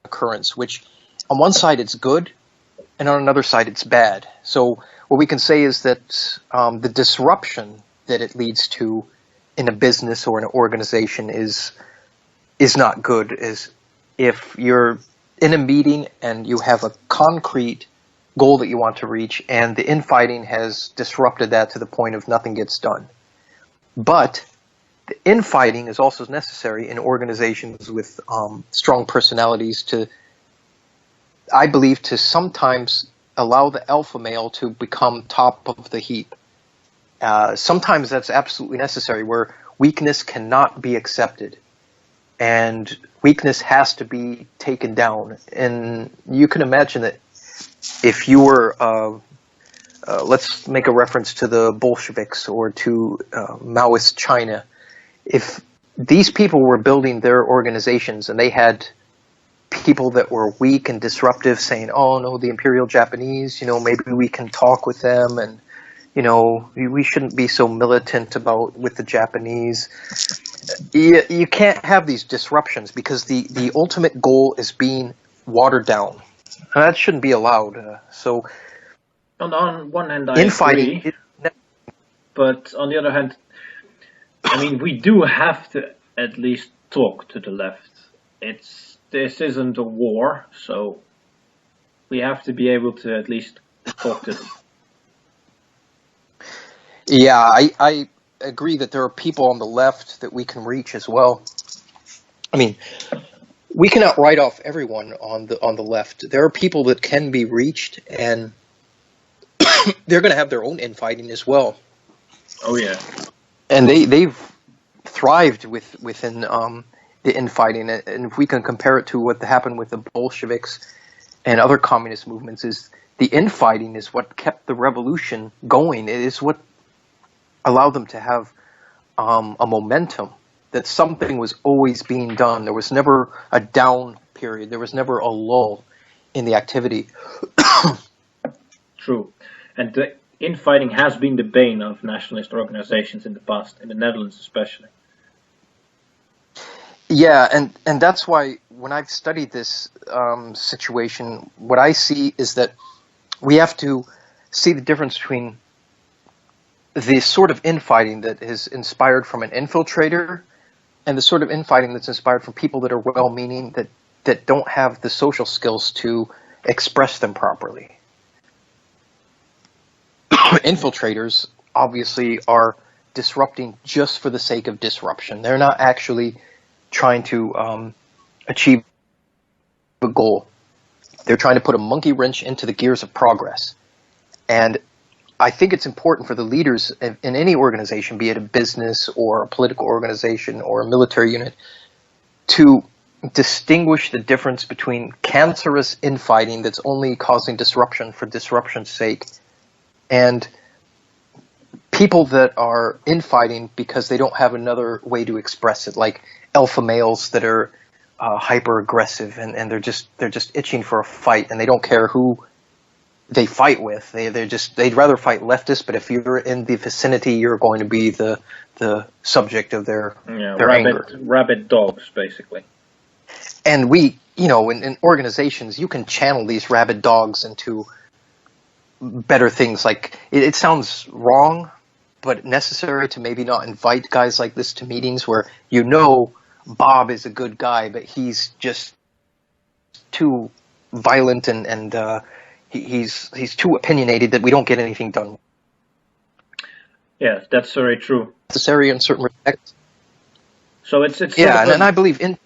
occurrence, which on one side it's good, and on another side it's bad. So what we can say is that the disruption that it leads to in a business or an organization is not good. Is if you're in a meeting and you have a concrete goal that you want to reach, and the infighting has disrupted that to the point of nothing gets done. But the infighting is also necessary in organizations with strong personalities to, I believe, to sometimes allow the alpha male to become top of the heap. Sometimes that's absolutely necessary, where weakness cannot be accepted and weakness has to be taken down. And you can imagine that if you were, let's make a reference to the Bolsheviks or to Maoist China, if these people were building their organizations and they had people that were weak and disruptive saying, oh no, the Imperial Japanese, maybe we can talk with them, and we shouldn't be so militant with the Japanese. You can't have these disruptions because the ultimate goal is being watered down. And that shouldn't be allowed. So, on one hand, I agree, but on the other hand, we do have to at least talk to the left. This isn't a war, so we have to be able to at least talk to them. Yeah, I agree that there are people on the left that we can reach as well. We cannot write off everyone on the left. There are people that can be reached, and they're going to have their own infighting as well. Oh yeah, and they've thrived within the infighting. And if we can compare it to what happened with the Bolsheviks and other communist movements, is the infighting is what kept the revolution going. It is what allowed them to have a momentum, that something was always being done. There was never a down period. There was never a lull in the activity. True. And the infighting has been the bane of nationalist organizations in the past, in the Netherlands especially. Yeah, and that's why when I've studied this situation, what I see is that we have to see the difference between the sort of infighting that is inspired from an infiltrator and the sort of infighting that's inspired from people that are well-meaning, that don't have the social skills to express them properly. Infiltrators obviously are disrupting just for the sake of disruption. They're not actually trying to achieve a goal. They're trying to put a monkey wrench into the gears of progress. And I think it's important for the leaders in any organization, be it a business or a political organization or a military unit, to distinguish the difference between cancerous infighting that's only causing disruption for disruption's sake and people that are infighting because they don't have another way to express it, like alpha males that are hyper aggressive and they're just itching for a fight and they don't care who they fight with. They'd rather fight leftists, but if you're in the vicinity, you're going to be the subject of their anger. Rabid dogs, basically. And we, in organizations, you can channel these rabid dogs into better things. Like it sounds wrong, but necessary to maybe not invite guys like this to meetings where Bob is a good guy, but he's just too violent and he's too opinionated that we don't get anything done. Yeah, that's very true. Necessary in certain respects. So it's yeah, and I believe in.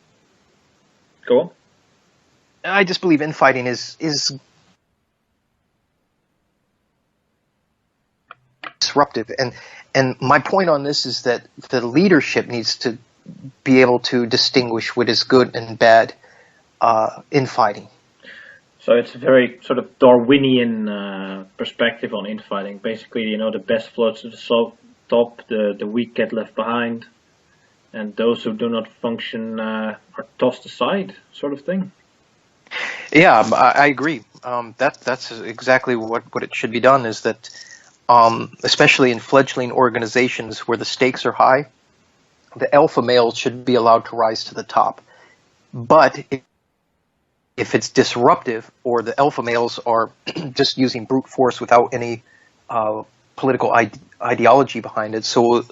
Go on. I just believe infighting is disruptive, and my point on this is that the leadership needs to be able to distinguish what is good and bad infighting. So it's a very sort of Darwinian perspective on infighting. Basically, the best floats to the top, the weak get left behind, and those who do not function are tossed aside, sort of thing. Yeah, I agree. That's exactly what it should be done, is that especially in fledgling organizations where the stakes are high, the alpha males should be allowed to rise to the top. But if it's disruptive or the alpha males are just using brute force without any political ideology behind it, so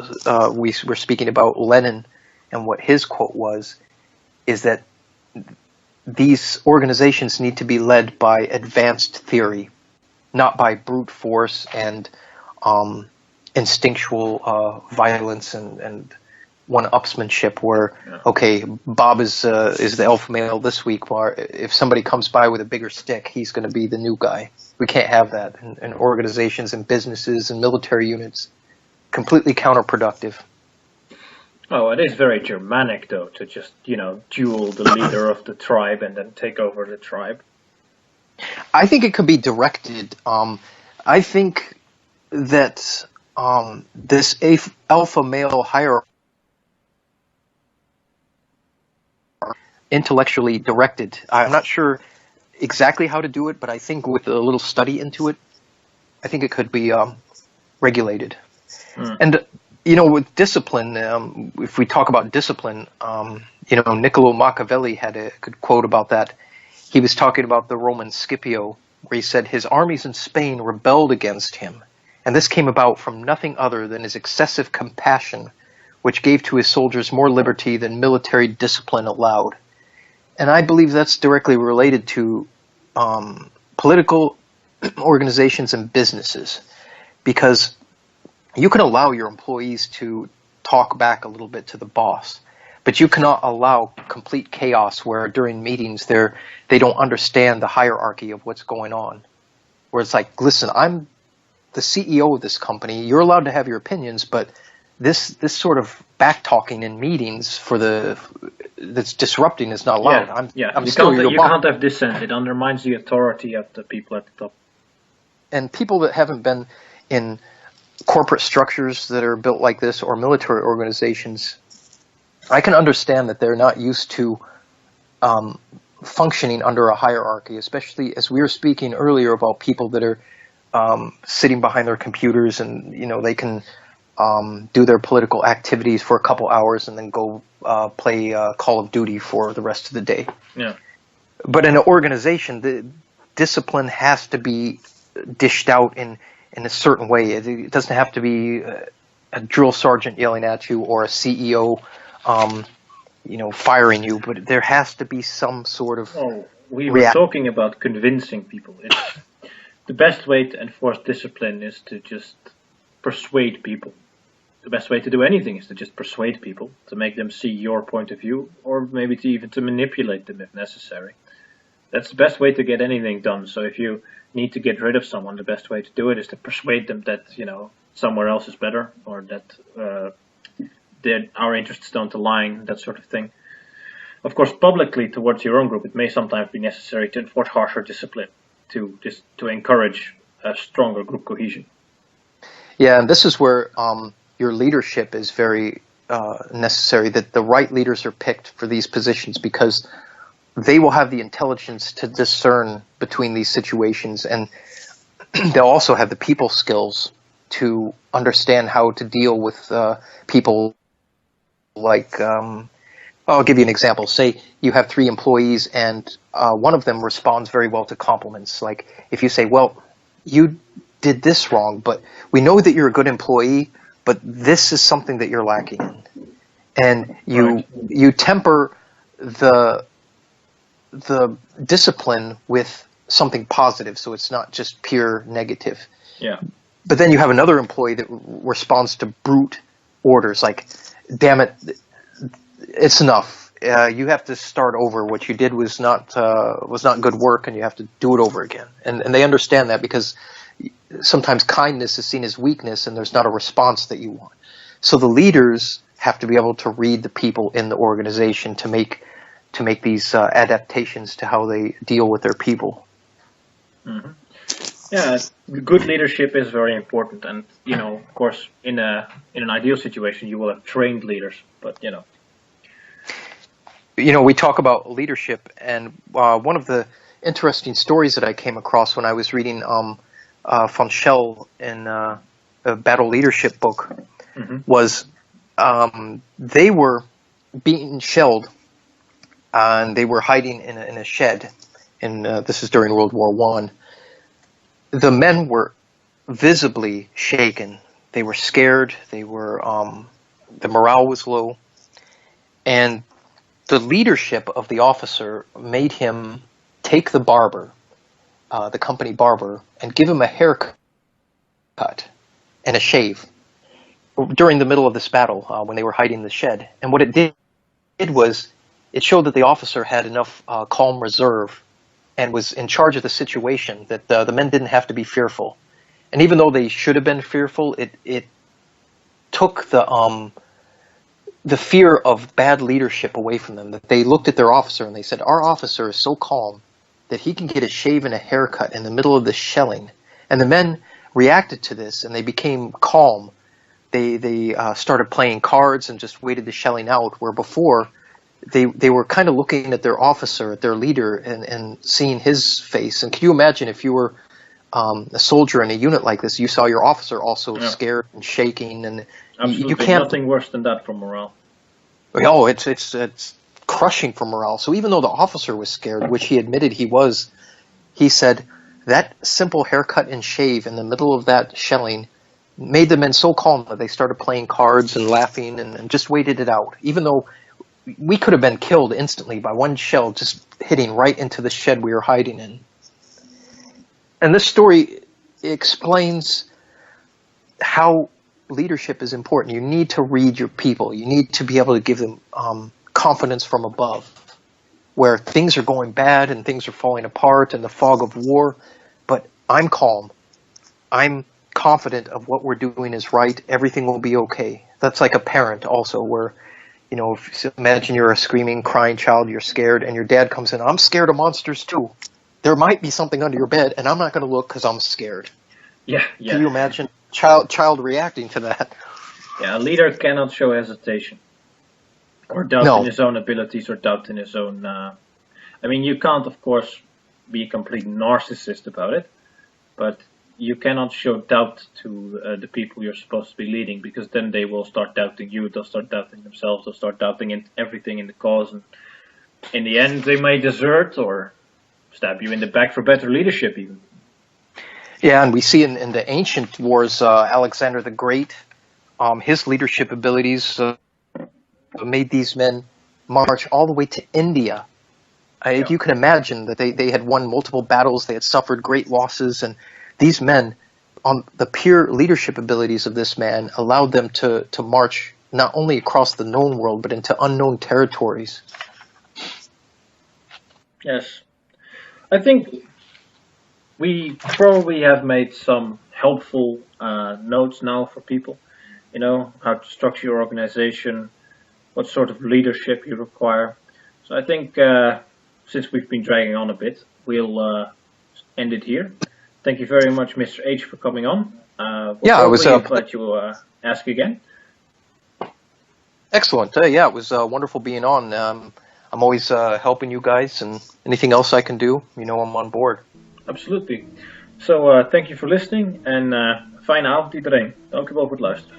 we're speaking about Lenin and what his quote was, is that these organizations need to be led by advanced theory, not by brute force and instinctual violence and one-upsmanship where, okay, Bob is the alpha male this week, or if somebody comes by with a bigger stick, he's going to be the new guy. We can't have that in organizations and businesses and military units. Completely counterproductive. Oh, it is very Germanic, though, to just, duel the leader of the tribe and then take over the tribe. I think it could be directed. I think that this alpha male hierarchy intellectually directed. I'm not sure exactly how to do it, but I think with a little study into it, I think it could be regulated. And with discipline, if we talk about discipline, Niccolo Machiavelli had a good quote about that. He was talking about the Roman Scipio, where he said his armies in Spain rebelled against him, and this came about from nothing other than his excessive compassion, which gave to his soldiers more liberty than military discipline allowed. And I believe that's directly related to political organizations and businesses, because you can allow your employees to talk back a little bit to the boss, but you cannot allow complete chaos where during meetings they don't understand the hierarchy of what's going on. Where it's like, listen, I'm the CEO of this company. You're allowed to have your opinions, but this sort of back talking in meetings that's disrupting is not allowed. I'm still your boss. You can't have dissent. It undermines the authority of the people at the top. And people that haven't been in corporate structures that are built like this or military organizations, I can understand that they're not used to functioning under a hierarchy, especially as we were speaking earlier about people that are sitting behind their computers and they can do their political activities for a couple hours and then go play Call of Duty for the rest of the day. Yeah. But in an organization, the discipline has to be dished out in a certain way. It doesn't have to be a drill sergeant yelling at you or a CEO, firing you, but there has to be some sort of. Oh, we were talking about convincing people. The best way to enforce discipline is to just persuade people. the best way to do anything is to just persuade people, to make them see your point of view, or maybe to manipulate them if necessary. That's the best way to get anything done. So if you need to get rid of someone, the best way to do it is to persuade them that, somewhere else is better, or that our interests don't align, that sort of thing. Of course, publicly towards your own group, it may sometimes be necessary to enforce harsher discipline to encourage a stronger group cohesion. Yeah, and this is where your leadership is very necessary, that the right leaders are picked for these positions, because they will have the intelligence to discern between these situations, and they'll also have the people skills to understand how to deal with people. Like, I'll give you an example. Say you have 3 employees, and one of them responds very well to compliments. Like if you say, well, you did this wrong, but we know that you're a good employee, but this is something that you're lacking in. And you temper the discipline with something positive, so it's not just pure negative. Yeah. But then you have another employee that responds to brute orders, like, damn it, it's enough. You have to start over. What you did was not good work, and you have to do it over again. And they understand that, because sometimes kindness is seen as weakness, and there's not a response that you want. So the leaders have to be able to read the people in the organization to make these adaptations to how they deal with their people. Mm-hmm. Yeah, good leadership is very important, and of course, in an ideal situation, you will have trained leaders. But we talk about leadership, and one of the interesting stories that I came across when I was reading von Schell in a battle leadership book was they were being shelled, and they were hiding in a shed. This is during World War I. The men were visibly shaken. They were scared. They were the morale was low, and the leadership of the officer made him take the barber, the company barber, and give him a haircut and a shave during the middle of this battle when they were hiding in the shed. And what it did was it showed that the officer had enough calm reserve and was in charge of the situation, that the men didn't have to be fearful. And even though they should have been fearful, it took the fear of bad leadership away from them, that they looked at their officer and they said, our officer is so calm that he can get a shave and a haircut in the middle of the shelling. And the men reacted to this, and they became calm. They started playing cards and just waited the shelling out, where before they were kind of looking at their officer, at their leader, and seeing his face. And can you imagine if you were a soldier in a unit like this, you saw your officer also scared and shaking, and absolutely you can't. Nothing worse than that for morale. Oh, it's crushing for morale. So even though the officer was scared, which he admitted he was, he said that simple haircut and shave in the middle of that shelling made the men so calm that they started playing cards and laughing and just waited it out, even though we could have been killed instantly by one shell just hitting right into the shed we were hiding in. And this story explains how leadership is important. You need to read your people. You need to be able to give them confidence from above, where things are going bad and things are falling apart in the fog of war. But I'm calm. I'm confident of what we're doing is right. Everything will be okay. That's like a parent also, where imagine you're a screaming, crying child, you're scared, and your dad comes in, I'm scared of monsters too. There might be something under your bed, and I'm not going to look because I'm scared. Yeah. Can you imagine child reacting to that? Yeah, a leader cannot show hesitation or doubt in his own abilities, or doubt in his own... you can't, of course, be a complete narcissist about it, but you cannot show doubt to the people you're supposed to be leading, because then they will start doubting you, they'll start doubting themselves, they'll start doubting everything in the cause, and in the end they may desert or stab you in the back for better leadership even. Yeah, and we see in the ancient wars, Alexander the Great, his leadership abilities made these men march all the way to India. If you can imagine that they had won multiple battles, they had suffered great losses, and these men on the pure leadership abilities of this man allowed them to march not only across the known world, but into unknown territories. Yes. I think we probably have made some helpful notes now for people. You know, how to structure your organization, what sort of leadership you require. So I think since we've been dragging on a bit, we'll end it here. Thank you very much, Mr. H, for coming on. We'll I was invite you ask again. excellent. Yeah, it was wonderful being on. I'm always helping you guys, and anything else I can do, you know, I'm on board. Absolutely. So thank you for listening en fijne avond iedereen. Dank u wel voor het luisteren.